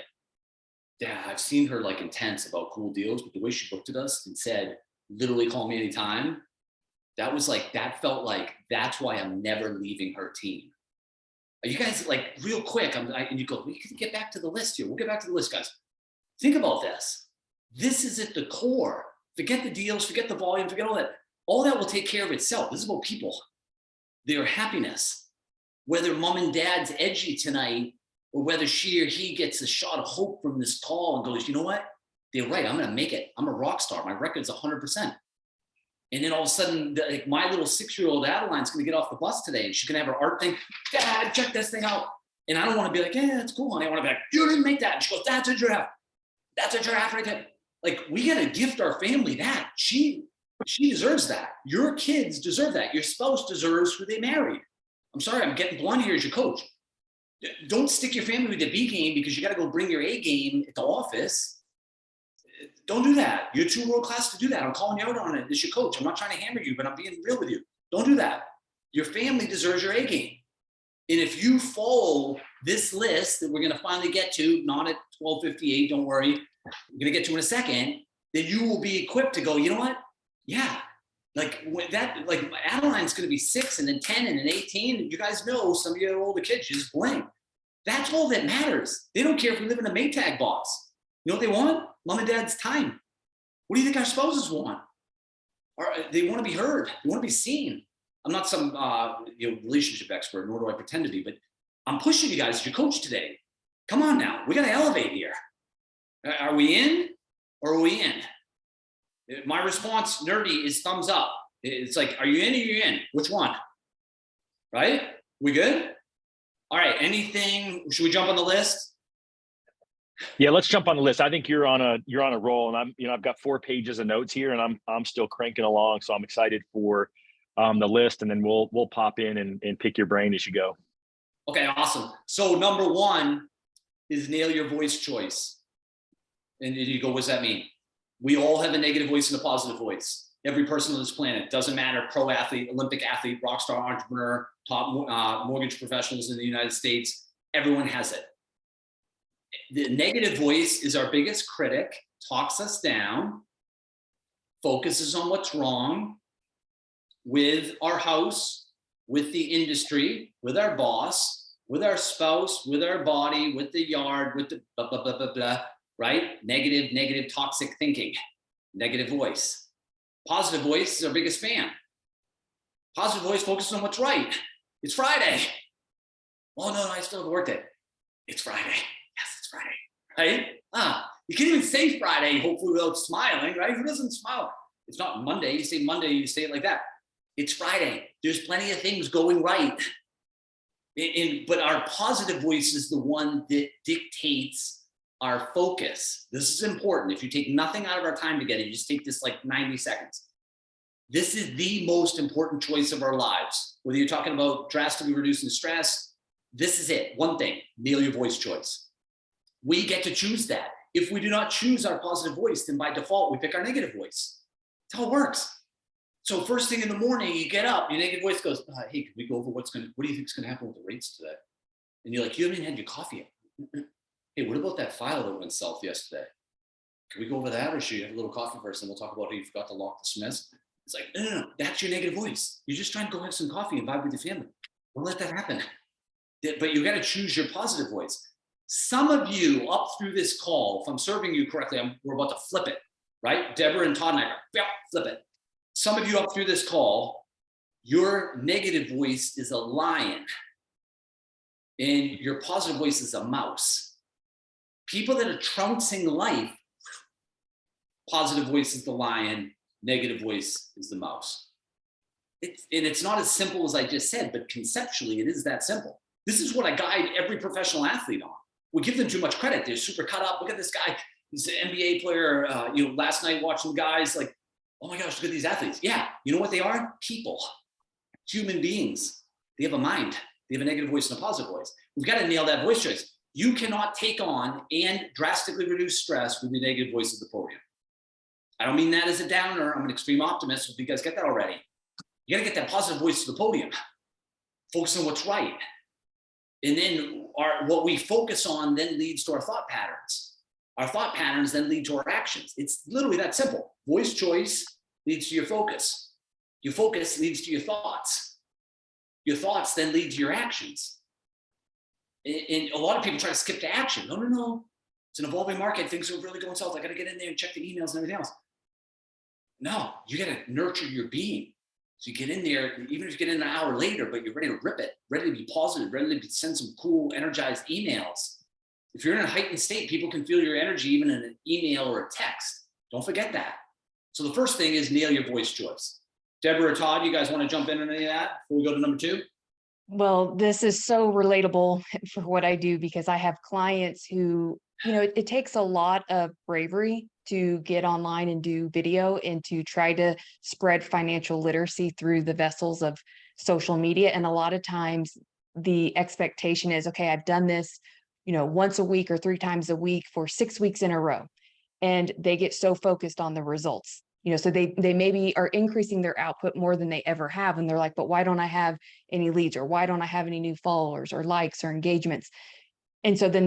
yeah, I've seen her like intense about cool deals, but the way she looked at us and said, literally call me anytime. That was like, that felt like, that's why I'm never leaving her team. Are you guys like real quick? And you go, we can get back to the list here. We'll get back to the list, guys. Think about this. This is at the core. Forget the deals, forget the volume, forget all that. All that will take care of itself. This is about people, their happiness. Whether mom and dad's edgy tonight or whether she or he gets a shot of hope from this call and goes, you know what? They're right. I'm going to make it. I'm a rock star. My record's 100%. And then all of a sudden, like my little 6-year-old Adeline's going to get off the bus today and she's going to have her art thing. Dad, check this thing out. And I don't want to be like, yeah, that's cool, honey. I want to be like, you didn't make that. And she goes, that's a giraffe. That's a giraffe right there. Like, we got to gift our family that. She deserves that. Your kids deserve that. Your spouse deserves who they married. I'm sorry, I'm getting blunt here as your coach. Don't stick your family with the B game because you got to go bring your A game at the office. Don't do that. You're too world class to do that. I'm calling you out on it. This is your coach. I'm not trying to hammer you, but I'm being real with you. Don't do that. Your family deserves your A game. And if you follow this list that we're going to finally get to, not at 12:58, don't worry, we're going to get to in a second, then you will be equipped to go, you know what? Yeah. Like that, like Adeline's going to be 6 and then 10 and then 18. You guys know some of your older kids just blink. That's all that matters. They don't care if we live in a Maytag box. You know what they want? Mom and dad's time. What do you think our spouses want? Or they want to be heard. They want to be seen. I'm not some relationship expert, nor do I pretend to be, but I'm pushing you guys as your coach today. Come on now. We got to elevate here. Are we in or are we in? My response, nerdy, is thumbs up. It's like, are you in or you're in? Which one? Right? We good? All right. Anything? Should we jump on the list? Yeah, let's jump on the list. I think you're on a roll, and I've got 4 pages of notes here, and I'm still cranking along. So I'm excited for the list, and then we'll pop in and pick your brain as you go. Okay, awesome. So number 1 is nail your voice choice. And you go, what does that mean? We all have a negative voice and a positive voice. Every person on this planet, doesn't matter, pro athlete, Olympic athlete, rock star, entrepreneur, top mortgage professionals in the United States, everyone has it. The negative voice is our biggest critic, talks us down, focuses on what's wrong with our house, with the industry, with our boss, with our spouse, with our body, with the yard, with the blah, blah, blah, blah, blah, right? Negative, toxic thinking, negative voice. Positive voice is our biggest fan. Positive voice focuses on what's right. It's Friday. Oh, no, I still have a work day. It's Friday. Yes, it's Friday, right? You can't even say Friday, hopefully, without smiling, right? Who doesn't smile? It's not Monday. You say Monday, you say it like that. It's Friday. There's plenty of things going right. But our positive voice is the one that dictates our focus. This is important. If you take nothing out of our time together, you just take this like 90 seconds. This is the most important choice of our lives. Whether you're talking about drastically reducing stress, this is it. One thing, nail your voice choice. We get to choose that. If we do not choose our positive voice, then by default, we pick our negative voice. That's how it works. So first thing in the morning, you get up, your negative voice goes, hey, can we go over what do you think is going to happen with the rates today? And you're like, you haven't even had your coffee yet. Hey, what about that file that went south yesterday? Can we go over that, or should you have a little coffee first and we'll talk about how you forgot to lock the Smiths? It's like, no, that's your negative voice. You're just trying to go have some coffee and vibe with your family. Don't let that happen. But you got to choose your positive voice. Some of you up through this call, if I'm serving you correctly, we're about to flip it, right? Deborah and Todd and I are, flip it. Some of you up through this call, your negative voice is a lion and your positive voice is a mouse. People that are trouncing life, positive voice is the lion, negative voice is the mouse. It's not as simple as I just said, but conceptually it is that simple. This is what I guide every professional athlete on. We give them too much credit. They're super cut up. Look at this guy. He's an NBA player. Last night watching guys like, oh my gosh, look at these athletes. Yeah, you know what they are? People, human beings. They have a mind. They have a negative voice and a positive voice. We've got to nail that voice choice. You cannot take on and drastically reduce stress with the negative voice of the podium. I don't mean that as a downer. I'm an extreme optimist. Hope you guys get that already. You got to get that positive voice to the podium. Focus on what's right. And then what we focus on then leads to our thought patterns. Our thought patterns then lead to our actions. It's literally that simple. Voice choice leads to your focus. Your focus leads to your thoughts. Your thoughts then lead to your actions. And a lot of people try to skip to action. No. It's an evolving market. Things are really going south. I got to get in there and check the emails and everything else. No, you got to nurture your being. So you get in there, even if you get in an hour later, but you're ready to rip it, ready to be positive, ready to send some cool, energized emails. If you're in a heightened state, people can feel your energy even in an email or a text. Don't forget that. So the first thing is nail your voice choice. Deborah or Todd, you guys want to jump in on any of that before we go to number 2? Well, this is so relatable for what I do because I have clients who, it takes a lot of bravery to get online and do video and to try to spread financial literacy through the vessels of social media. And a lot of times the expectation is, okay, I've done this, once a week or 3 times a week for 6 weeks in a row. And they get so focused on the results, so they maybe are increasing their output more than they ever have. And they're like, but why don't I have any leads, or why don't I have any new followers or likes or engagements? And so then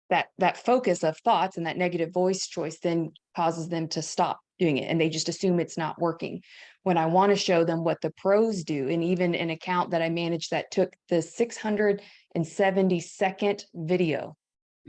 that focus of thoughts and that negative voice choice then causes them to stop doing it. And they just assume it's not working. When I want to show them what the pros do, and even an account that I managed that took the 672nd video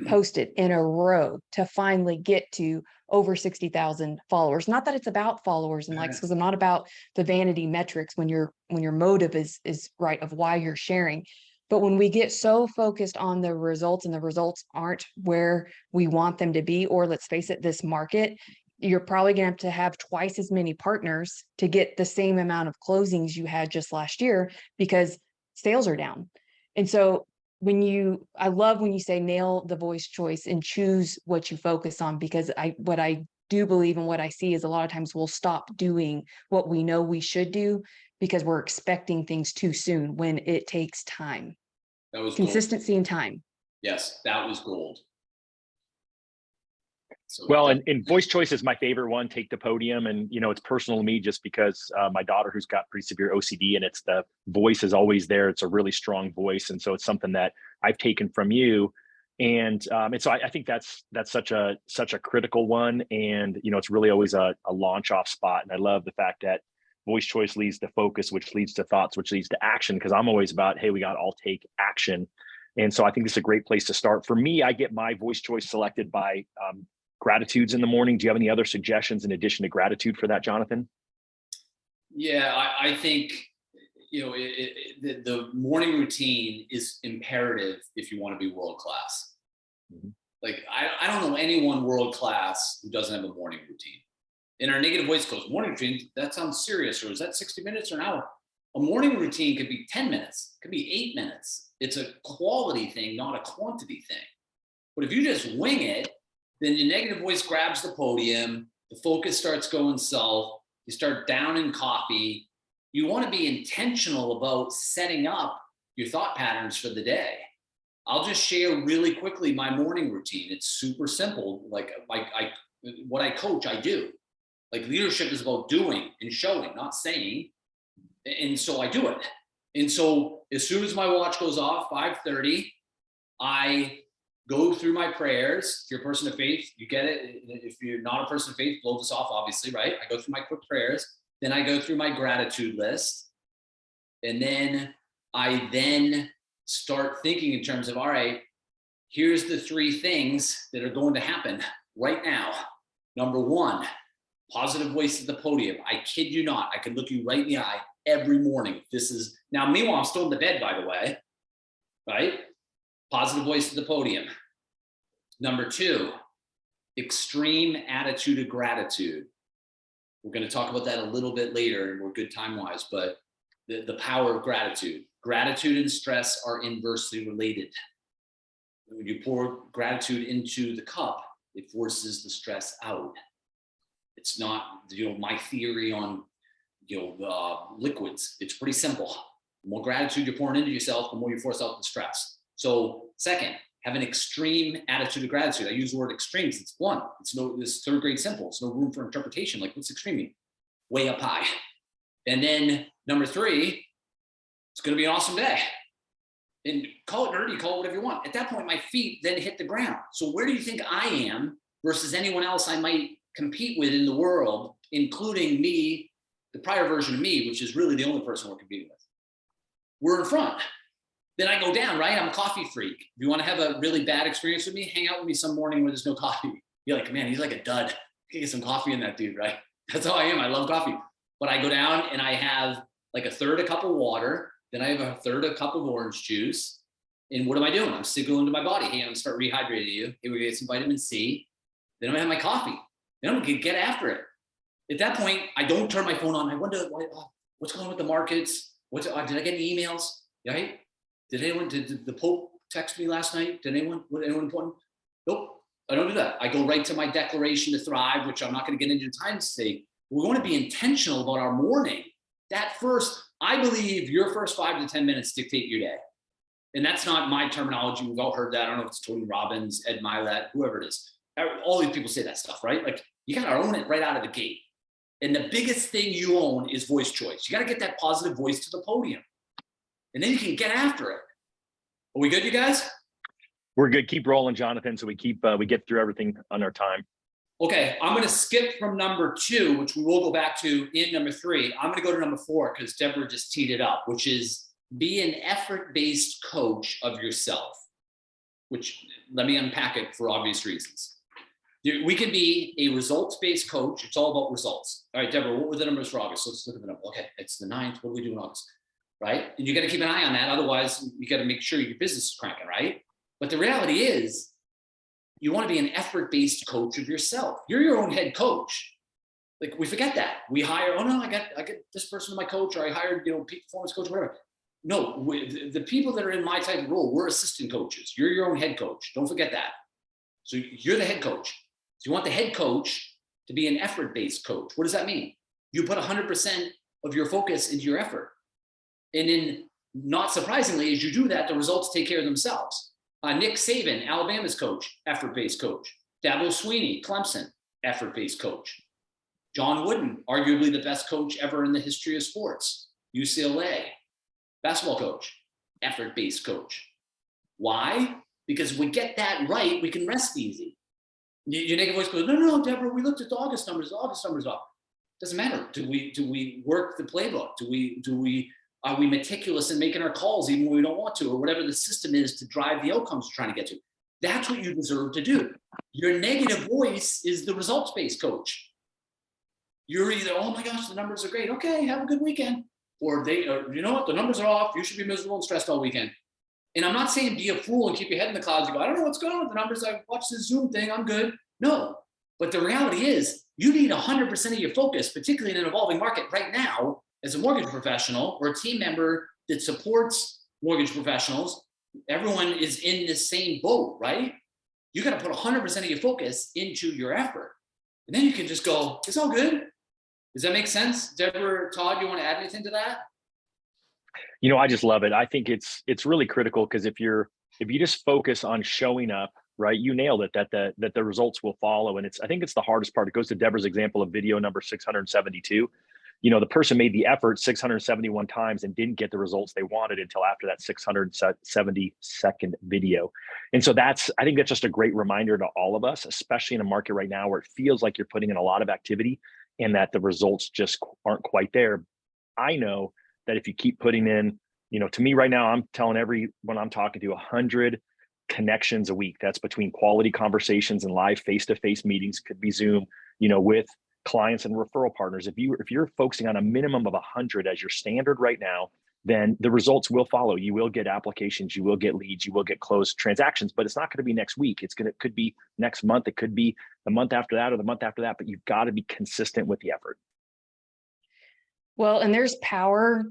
posted in a row to finally get to over 60,000 followers. Not that it's about followers and likes, because I'm not about the vanity metrics when your motive is right of why you're sharing. But when we get so focused on the results and the results aren't where we want them to be, or let's face it, this market, you're probably going to have twice as many partners to get the same amount of closings you had just last year because sales are down. And so I love when you say nail the voice choice and choose what you focus on, because what I do believe and what I see is a lot of times we'll stop doing what we know we should do because we're expecting things too soon when it takes time. That was consistency gold. and time. Yes, that was gold. So well, and voice choice is my favorite one. Take the podium, and it's personal to me just because my daughter, who's got pretty severe OCD, and it's the voice is always there. It's a really strong voice, and so it's something that I've taken from you, and so I think that's such a critical one, and it's really always a launch off spot. And I love the fact that voice choice leads to focus, which leads to thoughts, which leads to action. Because I'm always about, hey, we got to all take action, and so I think this is a great place to start. For me, I get my voice choice selected by gratitudes in the morning. Do you have any other suggestions in addition to gratitude for that, Jonathan? Yeah, I think, the morning routine is imperative if you want to be world-class. Mm-hmm. Like, I don't know anyone world-class who doesn't have a morning routine. And our negative voice goes, morning routine, that sounds serious. Or is that 60 minutes or an hour? A morning routine could be 10 minutes, could be 8 minutes. It's a quality thing, not a quantity thing. But if you just wing it, then your negative voice grabs the podium, the focus starts going south, you start downing coffee. You want to be intentional about setting up your thought patterns for the day. I'll just share really quickly my morning routine. It's super simple. Like what I coach, I do. Like leadership is about doing and showing, not saying. And so I do it. And so as soon as my watch goes off, 5:30, I go through my prayers. If you're a person of faith, you get it. If you're not a person of faith, blow this off, obviously, right? I go through my quick prayers. Then I go through my gratitude list. And then I start thinking in terms of, all right, here's the 3 things that are going to happen right now. Number 1, positive voice at the podium. I kid you not. I can look you right in the eye every morning. This is now, meanwhile, I'm still in the bed, by the way, right? Positive voice at the podium. Number 2, extreme attitude of gratitude. We're going to talk about that a little bit later, and we're good time-wise, but the power of gratitude. Gratitude and stress are inversely related. When you pour gratitude into the cup, it forces the stress out. It's not, my theory on, liquids. It's pretty simple. The more gratitude you're pouring into yourself, the more you force out the stress. So 2nd, have an extreme attitude of gratitude. I use the word extremes. It's blunt. It's 3rd grade simple. It's no room for interpretation. Like, what's extreme mean? Way up high. And then number 3, it's going to be an awesome day. And call it nerdy, call it whatever you want. At that point, my feet then hit the ground. So where do you think I am versus anyone else I might compete with in the world, including me, the prior version of me, which is really the only person we're competing with? We're in front. Then I go down, right? I'm a coffee freak. If you want to have a really bad experience with me, hang out with me some morning where there's no coffee. You're like, man, he's like a dud. You get some coffee in that dude, right? That's how I am. I love coffee. But I go down and I have like a 1/3 a cup of water. Then I have a 1/3 a cup of orange juice. And what am I doing? I'm signaling to my body, hey, I'm going to start rehydrating you. Here we get some vitamin C. Then I'm going to have my coffee. Then I'm going to get after it. At that point, I don't turn my phone on. I wonder what's going on with the markets. Did I get any emails? Right? Did the Pope text me last night? Did anyone important? Nope, I don't do that. I go right to my declaration to thrive, which I'm not going to get into time today. We're going to be intentional about our morning. I believe your first 5 to 10 minutes dictate your day. And that's not my terminology. We've all heard that. I don't know if it's Tony Robbins, Ed Milet, whoever it is. All these people say that stuff, right? Like, you got to own it right out of the gate. And the biggest thing you own is voice choice. You got to get that positive voice to the podium. And then you can get after it. Are we good, you guys? We're good. Keep rolling, Jonathan. So we get through everything on our time. Okay, I'm going to skip from number 2, which we will go back to in number 3. I'm going to go to number 4 because Deborah just teed it up, which is be an effort-based coach of yourself, which let me unpack it for obvious reasons. We can be a results-based coach. It's all about results. All right, Deborah, what were the numbers for August? Let's look at the number. Okay, it's the 9th. What do we do in August? Right? And you got to keep an eye on that. Otherwise, you got to make sure your business is cranking, right? But the reality is, you want to be an effort-based coach of yourself. You're your own head coach. Like, we forget that. We hire, oh no, I got this person as my coach, or I hired, peak performance coach, whatever. No, the people that are in my type of role, we're assistant coaches. You're your own head coach. Don't forget that. So you're the head coach. So you want the head coach to be an effort-based coach. What does that mean? You put 100% of your focus into your effort. And then, not surprisingly, as you do that, the results take care of themselves. Nick Saban, Alabama's coach, effort-based coach. Dabo Sweeney, Clemson, effort-based coach. John Wooden, arguably the best coach ever in the history of sports. UCLA, basketball coach, effort-based coach. Why? Because if we get that right, we can rest easy. Your negative voice goes, no, Deborah, we looked at the August numbers. The August numbers off. Doesn't matter. Do we work the playbook? Are we meticulous in making our calls even when we don't want to, or whatever the system is to drive the outcomes we're trying to get to? That's what you deserve to do. Your negative voice is the results-based coach. You're either, oh my gosh, the numbers are great. Okay, have a good weekend. Or you know what, the numbers are off. You should be miserable and stressed all weekend. And I'm not saying be a fool and keep your head in the clouds and go, I don't know what's going on with the numbers. I watched this Zoom thing. I'm good. No. But the reality is, You need 100% of your focus, particularly in an evolving market right now, as a mortgage professional or a team member that supports mortgage professionals. Everyone is in the same boat, right? You got to put 100% of your focus into your effort. And then you can just go, it's all good. Does that make sense? Deborah, Todd, you want to add anything to that? You know, I just love it. I think it's really critical, because if you just focus on showing up, right, you nailed it, that the results will follow. And I think it's the hardest part. It goes to Deborah's example of video number 672. You know, the person made the effort 671 times and didn't get the results they wanted until after that 672nd video. And so I think that's just a great reminder to all of us, especially in a market right now where it feels like you're putting in a lot of activity and that the results just aren't quite there. I know that if you keep putting in, you know, to me right now, I'm telling everyone I'm talking to 100 connections a week. That's between quality conversations and live face-to-face meetings, could be Zoom, you know, with clients and referral partners. If you're focusing on a minimum of 100 as your standard right now, then the results will follow. You will get applications, you will get leads, you will get closed transactions, but it's not going to be next week. It could be next month. It could be the month after that or the month after that, but you've got to be consistent with the effort. Well, and there's power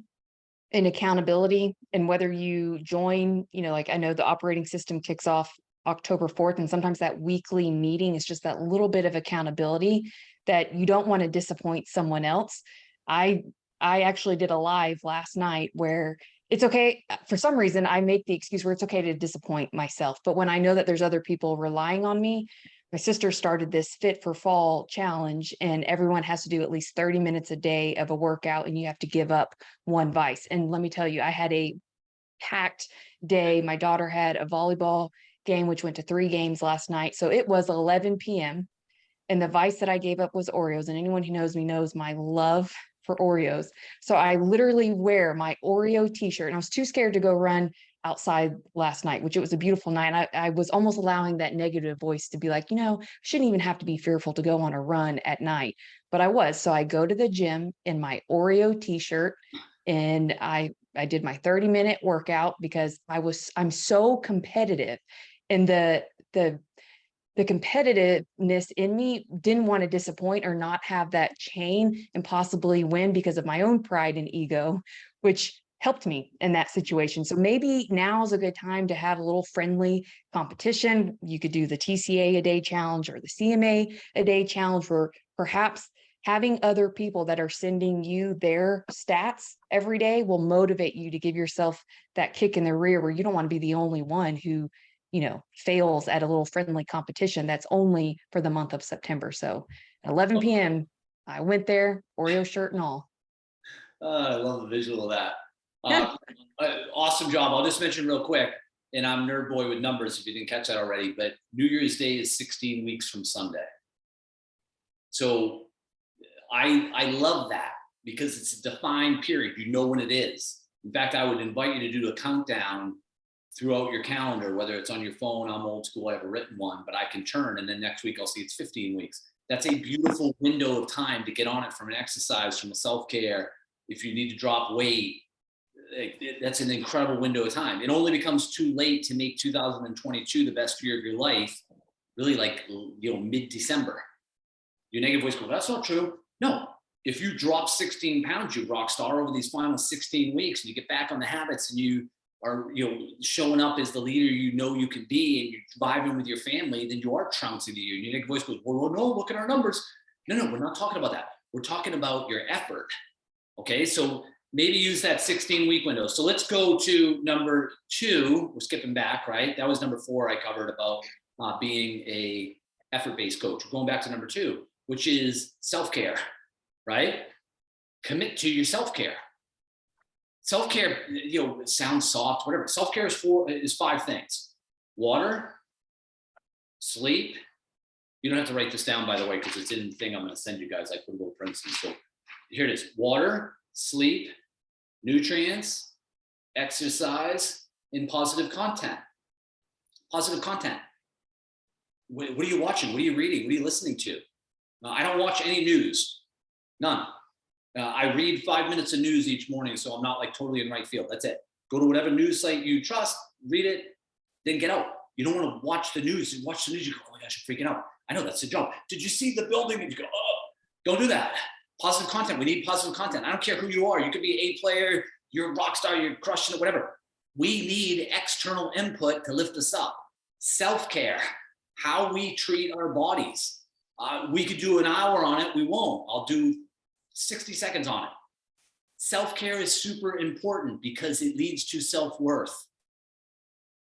in accountability, and whether you join, you know, like I know the operating system kicks off October 4th, and sometimes that weekly meeting is just that little bit of accountability that you don't want to disappoint someone else. I actually did a live last night where it's okay. For some reason, I make the excuse where it's okay to disappoint myself. But when I know that there's other people relying on me, my sister started this Fit for Fall challenge, and everyone has to do at least 30 minutes a day of a workout, and you have to give up one vice. And let me tell you, I had a packed day. My daughter had a volleyball game, which went to 3 games last night. So it was 11 p.m. And the vice that I gave up was Oreos. And anyone who knows me knows my love for Oreos. So I literally wear my Oreo t-shirt, and I was too scared to go run outside last night, which it was a beautiful night. I was almost allowing that negative voice to be like, you know, shouldn't even have to be fearful to go on a run at night. But I was. So I go to the gym in my Oreo t-shirt, and I did my 30-minute workout because I'm so competitive. And the competitiveness in me didn't want to disappoint or not have that chain and possibly win because of my own pride and ego, which helped me in that situation. So maybe now is a good time to have a little friendly competition. You could do the TCA a day challenge or the CMA a day challenge, where perhaps having other people that are sending you their stats every day will motivate you to give yourself that kick in the rear, where you don't want to be the only one who, you know, fails at a little friendly competition that's only for the month of September. So 11 p.m. I went there, Oreo shirt and all. I love the visual of that. Awesome job. I'll just mention real quick, and I'm nerd boy with numbers if you didn't catch that already, but New Year's Day is 16 weeks from Sunday. So I love that because it's a defined period. You know when it is. In fact, I would invite you to do a countdown throughout your calendar, whether it's on your phone. I'm old school, I have a written one, but I can turn, and then next week I'll see it's 15 weeks. That's a beautiful window of time to get on it, from an exercise, from a self-care. If you need to drop weight, that's an incredible window of time. It only becomes too late to make 2022 the best year of your life, really, like, you know, mid-December. Your negative voice goes, that's not true. No, if you drop 16 pounds, you rock star over these final 16 weeks, and you get back on the habits, and you are, you know, showing up as the leader you know you can be, and you're vibing with your family, then you are trouncing to you. Your negative voice goes, well, no, look at our numbers. No, we're not talking about that. We're talking about your effort. Okay, so maybe use that 16-week window. So let's go to number 2. We're skipping back, right? That was number 4 I covered about being a effort-based coach. We're going back to number 2, which is self-care, right? Commit to your self-care. Self-care, you know, sounds soft, whatever. Self-care is 5 things: water, sleep. You don't have to write this down, by the way, because it's in the thing I'm going to send you guys. I put a little parentheses. So here it is: water, sleep, nutrients, exercise, and positive content. Positive content. What are you watching? What are you reading? What are you listening to? I don't watch any news. None. I read 5 minutes of news each morning, so I'm not like totally in right field. That's it. Go to whatever news site you trust, read it, then get out. You don't want to watch the news. You watch the news, you go, oh my gosh, I'm freaking out. I know, that's the job. Did you see the building? And you go, oh, Don't do that. Positive content. We need positive content. I don't care who you are. You could be an A player, you're a rock star, you're crushing it, whatever. We need external input to lift us up. Self-care, how we treat our bodies. We could do an hour on it. We won't. I'll do 60 seconds on it. Self-care is super important because it leads to self-worth.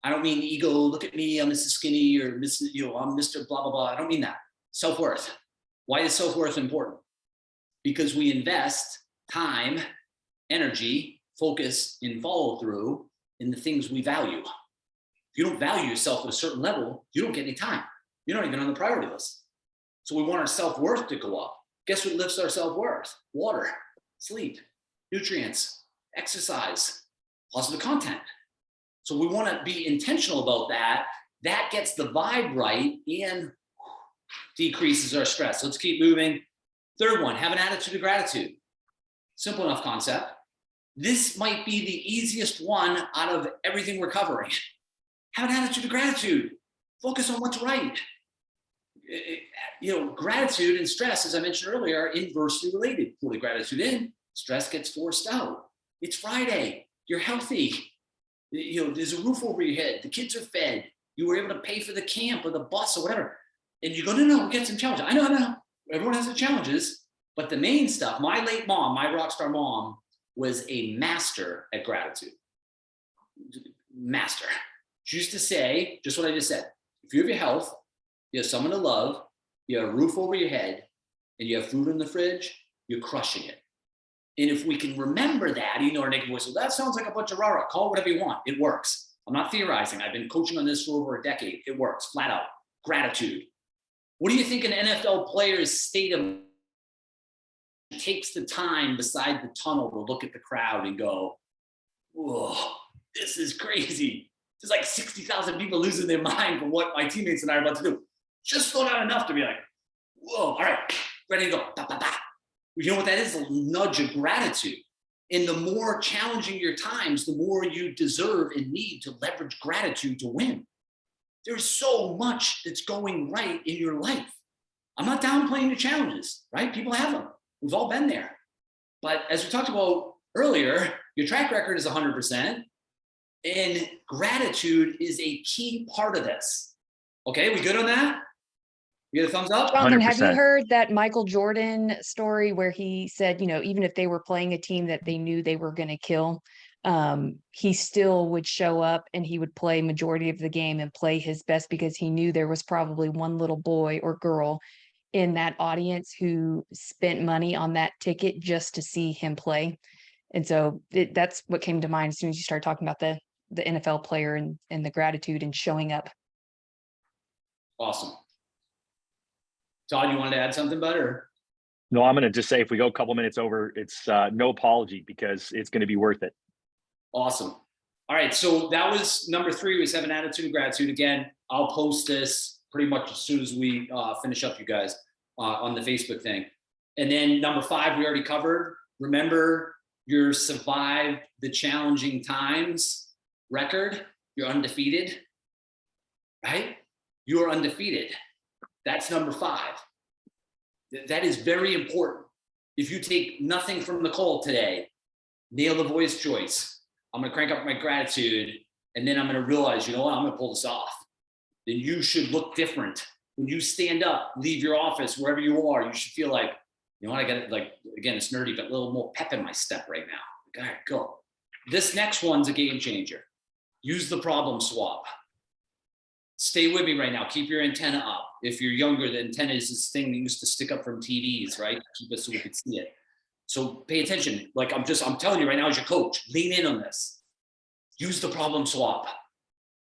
I don't mean ego, look at me, I'm Mrs. Skinny, or Mrs. I'm Mr. blah, blah, blah. I don't mean that. Self-worth. Why is self-worth important? Because we invest time, energy, focus, and follow through in the things we value. If you don't value yourself at a certain level, you don't get any time. You're not even on the priority list. So we want our self-worth to go up. Guess what lifts our self-worth? Water, sleep, nutrients, exercise, positive content. So we want to be intentional about that. That gets the vibe right and decreases our stress. Let's keep moving. Third one, have an attitude of gratitude. Simple enough concept. This might be the easiest one out of everything we're covering. Have an attitude of gratitude. Focus on what's right. Gratitude and stress, as I mentioned earlier, are inversely related. Pull the gratitude in, stress gets forced out. It's Friday. You're healthy. There's a roof over your head. The kids are fed. You were able to pay for the camp or the bus or whatever. And you go, no, we'll get some challenges. I know. Everyone has their challenges. But the main stuff, my late mom, my rock star mom, was a master at gratitude. Master. She used to say, just what I just said, if you have your health, you have someone to love, you have a roof over your head, and you have food in the fridge, you're crushing it. And if we can remember that, our naked voice, well, that sounds like a bunch of rah-rah. Call it whatever you want. It works. I'm not theorizing. I've been coaching on this for over a decade. It works, flat out. Gratitude. What do you think an NFL player's state of takes the time beside the tunnel to look at the crowd and go, whoa, this is crazy. There's like 60,000 people losing their mind for what my teammates and I are about to do. Just slow down enough to be like, whoa, all right, ready to go. Bah, bah, bah. You know what that is? A nudge of gratitude. And the more challenging your times, the more you deserve and need to leverage gratitude to win. There's so much that's going right in your life. I'm not downplaying the challenges, right? People have them. We've all been there. But as we talked about earlier, your track record is 100%. And gratitude is a key part of this. Okay, we good on that? You get a thumbs up? Jonathan, have you 100%. heard that Michael Jordan story where he said, even if they were playing a team that they knew they were going to kill, he still would show up and he would play majority of the game and play his best because he knew there was probably one little boy or girl in that audience who spent money on that ticket just to see him play. And so that's what came to mind as soon as you started talking about the NFL player and the gratitude and showing up. Awesome. Todd, you wanted to add something better? No, I'm going to just say if we go a couple minutes over, it's no apology because it's going to be worth it. Awesome. All right. So that was number 3, was have an attitude of gratitude. Again, I'll post this pretty much as soon as we finish up, you guys, on the Facebook thing. And then number 5, we already covered. Remember your survived the challenging times record. You're undefeated, right? You're undefeated. That's number 5. That is very important. If you take nothing from the call today, nail the voice choice. I'm going to crank up my gratitude, and then I'm going to realize, I'm going to pull this off. Then you should look different. When you stand up, leave your office, wherever you are, you should feel like, I got it. Like, again, it's nerdy, but a little more pep in my step right now. All right, go. This next one's a game changer. Use the problem swap. Stay with me right now. Keep your antenna up. If you're younger, the antenna is this thing that used to stick up from TVs, right? Keep it so we could see it. So pay attention. Like I'm telling you right now as your coach, lean in on this. Use the problem swap.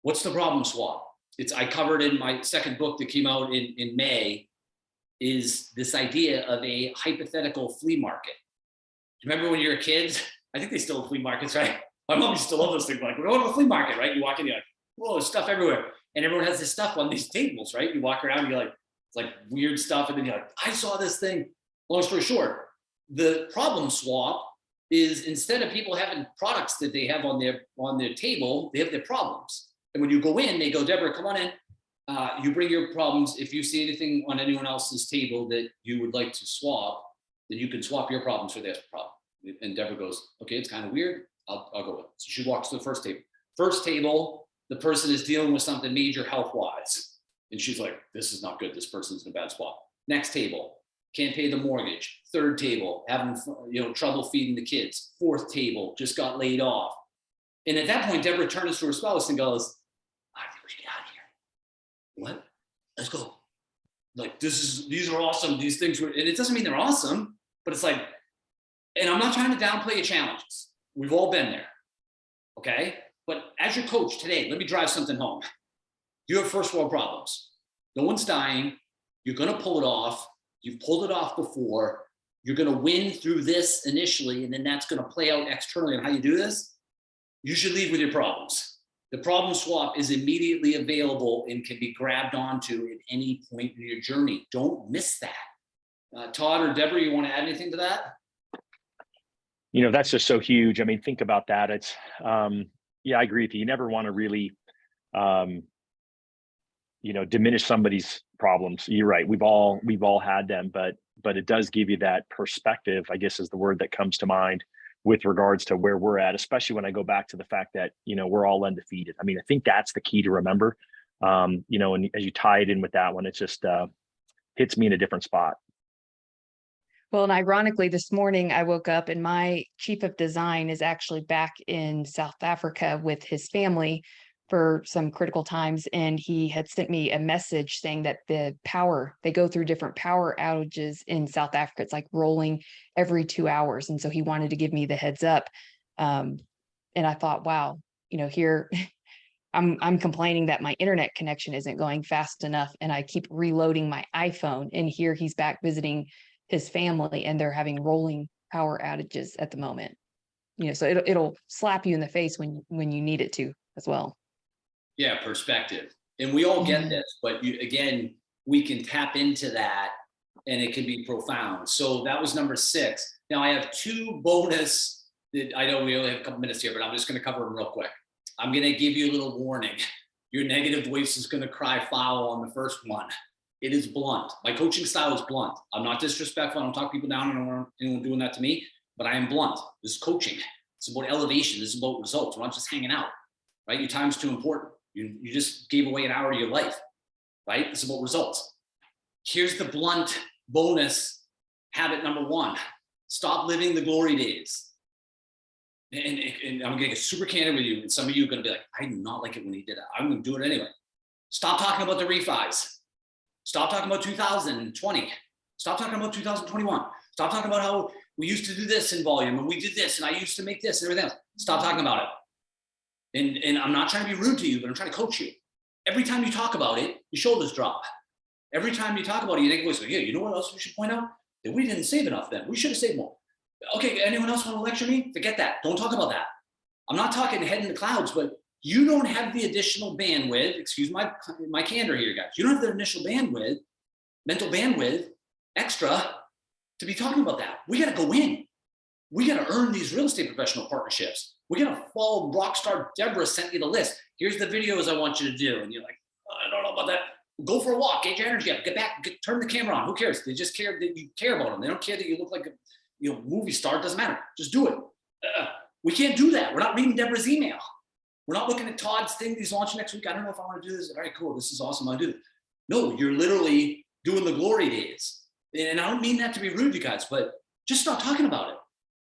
What's the problem swap? I covered in my second book that came out in May, is this idea of a hypothetical flea market. Do you remember when you were a kid? I think they still have flea markets, right? My mom used to love those things. Like, we're going to a flea market, right? You walk in, you're like, whoa, there's stuff everywhere. And everyone has this stuff on these tables, right? You walk around and you're like, it's like weird stuff. And then you're like, I saw this thing. Long story short, the problem swap is instead of people having products that they have on their table, they have their problems. And when you go in, they go, Deborah, come on in. You bring your problems. If you see anything on anyone else's table that you would like to swap, then you can swap your problems for this problem. And Deborah goes, okay, it's kind of weird. I'll go with it. So she walks to the first table. First table, the person is dealing with something major health-wise. And she's like, this is not good. This person's in a bad spot. Next table, can't pay the mortgage. Third table, having trouble feeding the kids. Fourth table, just got laid off. And at that point, Deborah turns to her spouse and goes, I think we should get out of here. What? Let's go. Like, these are awesome. These things were, and it doesn't mean they're awesome, but it's like, and I'm not trying to downplay your challenges. We've all been there. Okay. But as your coach today, let me drive something home. You have first world problems. No one's dying. You're going to pull it off. You've pulled it off before. You're going to win through this initially, and then that's going to play out externally on how you do this. You should leave with your problems. The problem swap is immediately available and can be grabbed onto at any point in your journey. Don't miss that. Todd or Deborah, you want to add anything to that? That's just so huge. I mean, think about that. It's, yeah, I agree with you. You never want to really, diminish somebody's problems. You're right. We've all had them, but it does give you that perspective, I guess is the word that comes to mind with regards to where we're at, especially when I go back to the fact that, we're all undefeated. I mean, I think that's the key to remember, and as you tie it in with that one, it just hits me in a different spot. Well, and ironically, this morning I woke up and my chief of design is actually back in South Africa with his family for some critical times. And he had sent me a message saying that they go through different power outages in South Africa. It's like rolling every 2 hours. And so he wanted to give me the heads up. And I thought, wow, here I'm complaining that my internet connection isn't going fast enough. And I keep reloading my iPhone, and here he's back visiting his family and they're having rolling power outages at the moment. So it'll slap you in the face when you need it to as well. Yeah, perspective. And we all get this, but we can tap into that and it can be profound. So that was number 6. Now I have 2 bonus that I know we only have a couple minutes here, but I'm just going to cover them real quick. I'm going to give you a little warning. Your negative voice is going to cry foul on the first one. It is blunt. My coaching style is blunt. I'm not disrespectful. I don't talk people down. I don't want anyone doing that to me, but I am blunt. This is coaching. It's about elevation. This is about results. We're not just hanging out, right? Your time's too important. You just gave away an hour of your life, right? It's about results. Here's the blunt bonus habit number 1. Stop living the glory days. And I'm going to get super candid with you. And some of you are going to be like, I do not like it when he did that. I'm going to do it anyway. Stop talking about the refis. Stop talking about 2020. Stop talking about 2021. Stop talking about how we used to do this in volume and we did this and I used to make this and everything else. Stop talking about it. And I'm not trying to be rude to you, but I'm trying to coach you. Every time you talk about it, your shoulders drop. Every time you talk about it, you think, yeah, you know what else we should point out? That we didn't save enough then. We should have saved more. Okay, anyone else want to lecture me? Forget that. Don't talk about that. I'm not talking head in the clouds, but you don't have the additional bandwidth, excuse my candor here, guys. You don't have the initial bandwidth, mental bandwidth, extra to be talking about that. We got to go in. We got to earn these real estate professional partnerships. We got to follow Rockstar Deborah sent you the list. Here's the videos I want you to do. And you're like, oh, I don't know about that. Go for a walk, get your energy up, get back, turn the camera on. Who cares? They just care that you care about them. They don't care that you look like a movie star. It doesn't matter. Just do it. We can't do that. We're not reading Deborah's email. We're not looking at Todd's thing he's launching next week. I don't know if I want to do this. All right, cool. This is awesome. I'll do it. No, you're literally doing the glory days. And I don't mean that to be rude, you guys, but just stop talking about it.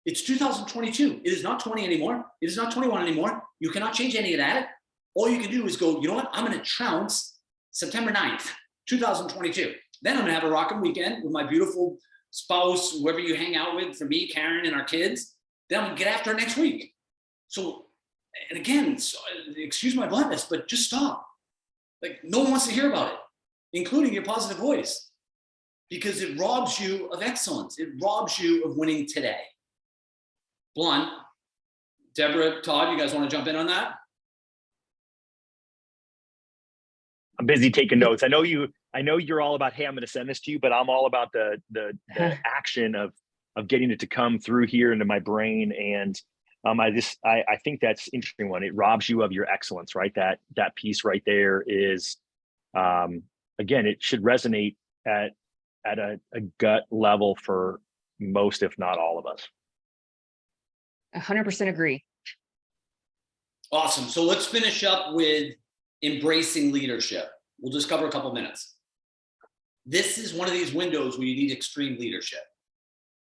It's 2022. It is not 20 anymore. It is not 21 anymore. You cannot change any of that. All you can do is go, you know what? I'm going to trounce September 9th, 2022. Then I'm going to have a rocking weekend with my beautiful spouse, whoever you hang out with, for me, Karen, and our kids. Then I'm going to get after it next week. So, and again, excuse my bluntness, but just stop. Like, no one wants to hear about it, including your positive voice, because it robs you of excellence. It robs you of winning today. Blunt. Deborah, Todd, you guys want to jump in on that? I'm busy taking notes. I know you're all about, hey, I'm going to send this to you, but I'm all about the action of getting it to come through here into my brain. And I think that's interesting one. It robs you of your excellence, right? That piece right there is, again, it should resonate at a gut level for most, if not all of us. 100% agree. Awesome. So let's finish up with embracing leadership. We'll just cover a couple minutes. This is one of these windows where you need extreme leadership.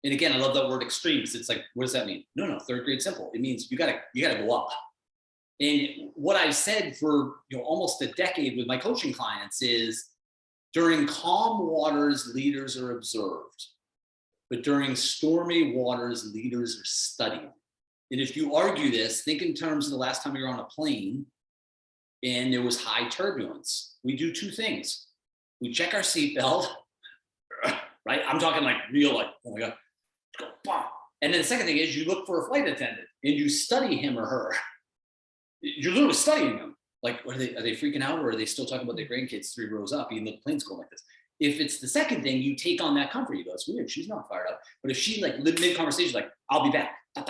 And again, I love that word extreme, because it's like, what does that mean? No, third grade simple. It means you gotta go up. And what I've said for almost a decade with my coaching clients is, during calm waters, leaders are observed. But during stormy waters, leaders are studied. And if you argue this, think in terms of the last time you were on a plane and there was high turbulence. We do two things. We check our seatbelt, right? I'm talking like real, like, oh my God. And then the second thing is you look for a flight attendant and you study him or her. You're literally studying them. Like, are they freaking out, or are they still talking about their grandkids 3 rows up, even though the plane's going like this? If it's the second thing, you take on that comfort. You go, it's weird, she's not fired up. But if she like mid-conversation, like, I'll be back, up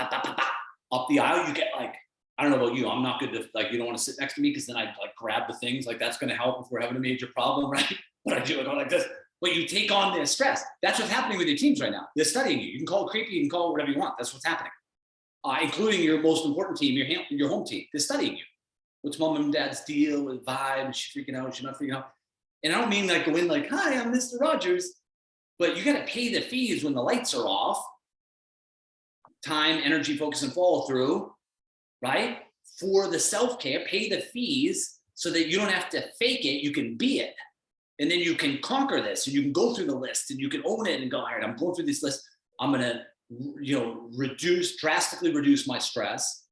the aisle, you get like, I don't know about you, I'm not good to, like, you don't want to sit next to me because then I like grab the things, like that's going to help if we're having a major problem, right? But I do it like this. But you take on the stress. That's what's happening with your teams right now. They're studying you. You can call it creepy, you can call it whatever you want. That's what's happening. Including your most important team, your home team. They're studying you. What's mom and dad's deal with vibe? Is she freaking out? Is she not freaking out? And I don't mean like go in like, hi, I'm Mr. Rogers, but you got to pay the fees when the lights are off. Time, energy, focus, and follow through, right? For the self-care, pay the fees so that you don't have to fake it. You can be it. And then you can conquer this, and you can go through the list and you can own it and go, all right, I'm going through this list. I'm going to drastically reduce my stress.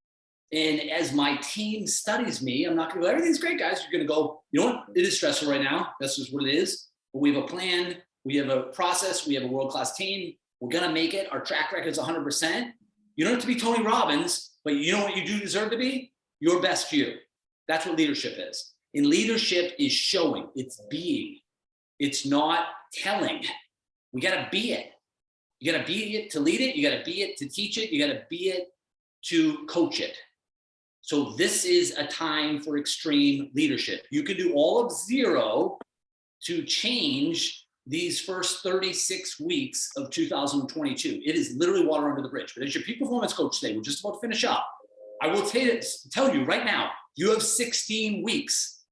And as my team studies me, I'm not going to go, everything's great, guys. You're going to go, you know what? It is stressful right now. That's just what it is. But we have a plan. We have a process. We have a world-class team. We're going to make it. Our track record is 100%. You don't have to be Tony Robbins, but you know what you do deserve to be? Your best you. That's what leadership is. And leadership is showing. It's being. It's not telling. We got to be it. You got to be it to lead it. You got to be it to teach it. You got to be it to coach it. So this is a time for extreme leadership. You can do all of 0 to change these first 36 weeks of 2022. It is literally water under the bridge. But as your peak performance coach today, we're just about to finish up. I will tell you right now, you have 16 weeks.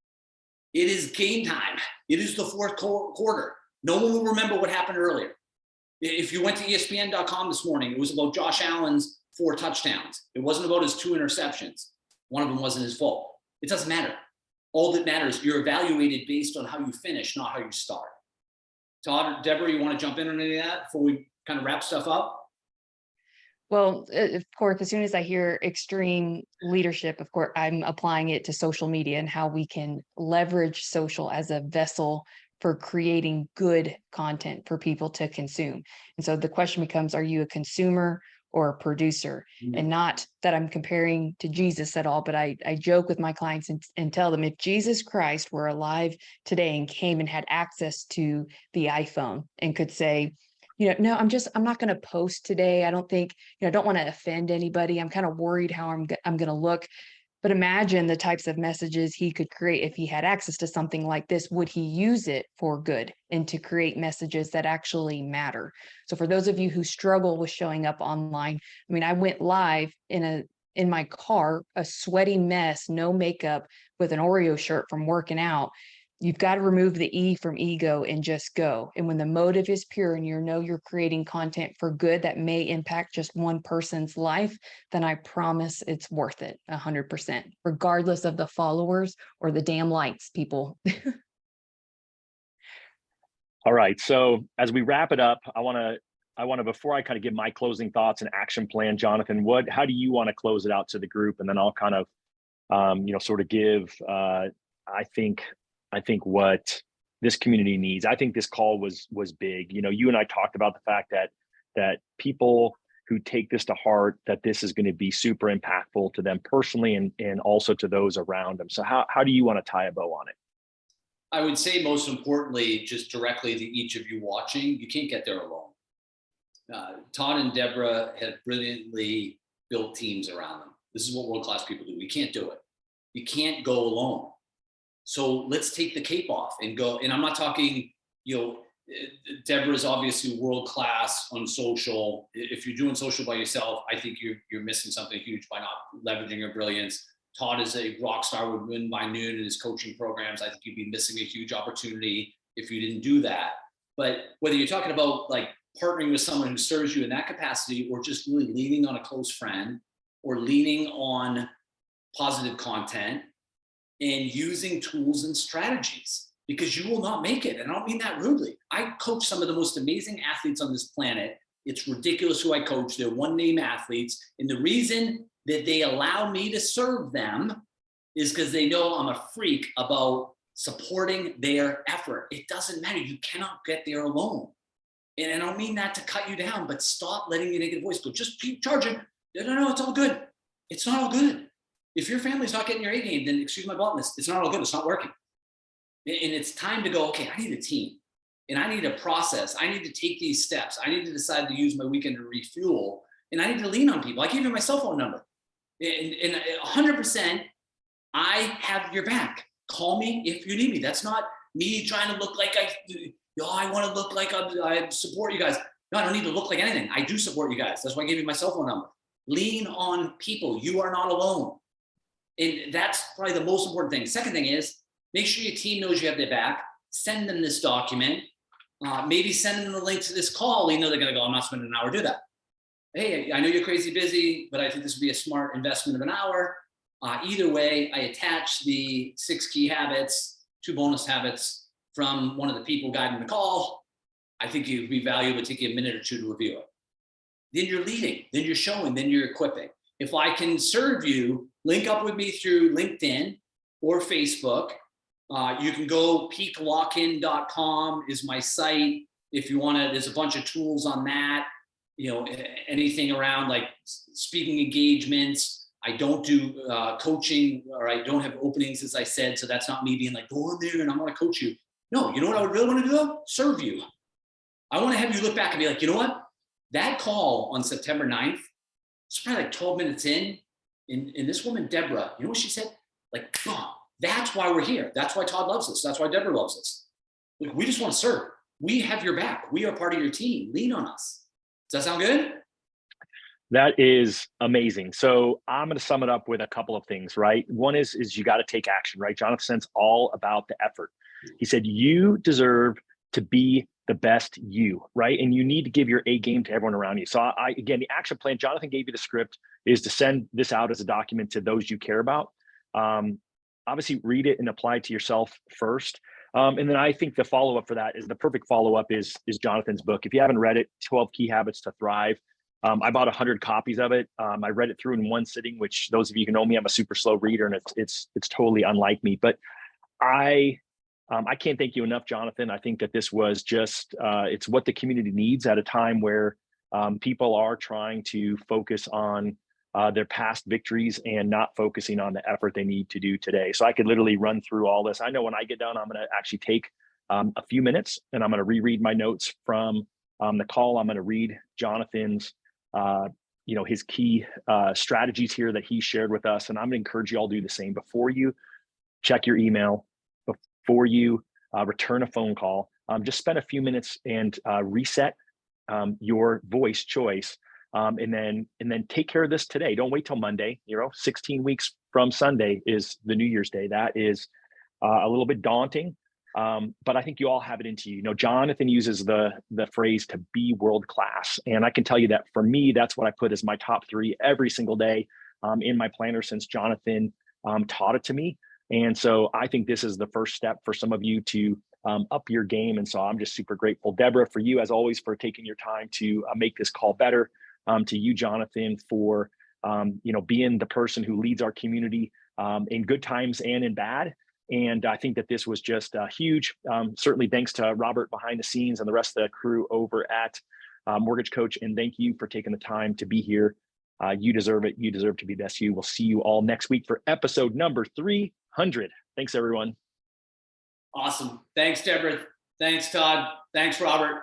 It is game time. It is the fourth quarter. No one will remember what happened earlier. If you went to ESPN.com this morning, it was about Josh Allen's 4 touchdowns. It wasn't about his 2 interceptions. One of them wasn't his fault. It doesn't matter. All that matters, you're evaluated based on how you finish, not how you start. Todd or Deborah, you want to jump in on any of that before we kind of wrap stuff up? Well, of course, as soon as I hear extreme leadership, of course, I'm applying it to social media and how we can leverage social as a vessel for creating good content for people to consume. And so the question becomes, are you a consumer or a producer? And not that I'm comparing to Jesus at all, but I joke with my clients and tell them, if Jesus Christ were alive today and came and had access to the iPhone and could say, no, I'm not going to post today. I don't think, I don't want to offend anybody. I'm kind of worried how I'm going to look. But imagine the types of messages he could create if he had access to something like this. Would he use it for good and to create messages that actually matter? So for those of you who struggle with showing up online, I mean, I went live in my car, a sweaty mess, no makeup, with an Oreo shirt from working out. You've got to remove the E from ego and just go. And when the motive is pure and you're creating content for good that may impact just one person's life, then I promise it's worth it 100%, regardless of the followers or the damn likes, people. All right. So as we wrap it up, I want to, before I kind of give my closing thoughts and action plan, Jonathan, how do you want to close it out to the group? And then I'll kind of, sort of give, I think what this community needs. I think this call was big. You and I talked about the fact that people who take this to heart, that this is going to be super impactful to them personally and also to those around them. So how do you want to tie a bow on it? I would say most importantly, just directly to each of you watching, you can't get there alone. Todd and Deborah have brilliantly built teams around them. This is what world-class people do. We can't do it. You can't go alone. So let's take the cape off and go. And I'm not talking, Deborah is obviously world class on social. If you're doing social by yourself, I think you're missing something huge by not leveraging your brilliance. Todd is a rock star, would win by noon in his coaching programs. I think you'd be missing a huge opportunity if you didn't do that. But whether you're talking about like partnering with someone who serves you in that capacity, or just really leaning on a close friend, or leaning on positive content and using tools and strategies, because you will not make it. And I don't mean that rudely. I coach some of the most amazing athletes on this planet. It's ridiculous who I coach. They're one-name athletes. And the reason that they allow me to serve them is because they know I'm a freak about supporting their effort. It doesn't matter. You cannot get there alone. And I don't mean that to cut you down, but stop letting your negative voice go. Just keep charging. No, it's all good. It's not all good. If your family's not getting your A game, then excuse my bluntness, it's not all good. It's not working. And it's time to go, okay, I need a team and I need a process. I need to take these steps. I need to decide to use my weekend to refuel, and I need to lean on people. I gave you my cell phone number, and 100%, I have your back. Call me if you need me. That's not me trying to look like I want to look like I support you guys. No, I don't need to look like anything. I do support you guys. That's why I gave you my cell phone number. Lean on people. You are not alone. And that's probably the most important thing. Second thing is, make sure your team knows you have their back. Send them this document. Maybe send them the link to this call. You know they're going to go, I'm not spending an hour to do that. Hey, I know you're crazy busy, but I think this would be a smart investment of an hour. Either way, I attach the 6 key habits, 2 bonus habits from one of the people guiding the call. I think it would be valuable. It would take you a minute or 2 to review it. Then you're leading, then you're showing, then you're equipping. If I can serve you, link up with me through LinkedIn or Facebook. You can go peaklockin.com is my site. If you want to, there's a bunch of tools on that. You know, anything around like speaking engagements. I don't do coaching, or I don't have openings, as I said. So that's not me being like, go on there and I'm going to coach you. No, you know what I would really want to do though? Serve you. I want to have you look back and be like, you know what? That call on September 9th, it's probably like 12 minutes in, and this woman, Deborah, you know what she said? Like, oh, that's why we're here. That's why Todd loves us. That's why Deborah loves us. We just want to serve. We have your back. We are part of your team. Lean on us. Does that sound good? That is amazing. So I'm going to sum it up with a couple of things, right? One is you got to take action, right? Jonathan's all about the effort. He said, you deserve to be the best you, right? And you need to give your A game to everyone around you. So again, the action plan, Jonathan gave you the script, is to send this out as a document to those you care about. Obviously read it and apply it to yourself first. And then I think the follow-up for that is the perfect follow-up is Jonathan's book. If you haven't read it, 12 Key Habits to Thrive. I bought 100 copies of it. I read it through in one sitting, which those of you who know me, I'm a super slow reader, and it's totally unlike me. But I can't thank you enough, Jonathan. I think that this was just, it's what the community needs at a time where people are trying to focus on their past victories and not focusing on the effort they need to do today. So I could literally run through all this. I know when I get done, I'm going to actually take a few minutes and I'm going to reread my notes from the call. I'm going to read Jonathan's, his key strategies here that he shared with us. And I'm going to encourage you all to do the same. Before you check your email, before you return a phone call, just spend a few minutes and reset your voice choice, and then take care of this today. Don't wait till Monday. 16 weeks from Sunday is the New Year's Day. That is a little bit daunting, but I think you all have it into you. Jonathan uses the phrase to be world class, and I can tell you that for me, that's what I put as my top 3 every single day in my planner since Jonathan taught it to me. And so I think this is the first step for some of you to up your game. And so I'm just super grateful, Deborah, for you as always, for taking your time to make this call better. To you, Jonathan, for being the person who leads our community in good times and in bad. And I think that this was just huge. Certainly thanks to Robert behind the scenes and the rest of the crew over at Mortgage Coach. And thank you for taking the time to be here. You deserve it. You deserve to be best you. We'll see you all next week for episode number 300. Thanks, everyone. Awesome. Thanks, Deborah. Thanks, Todd. Thanks, Robert.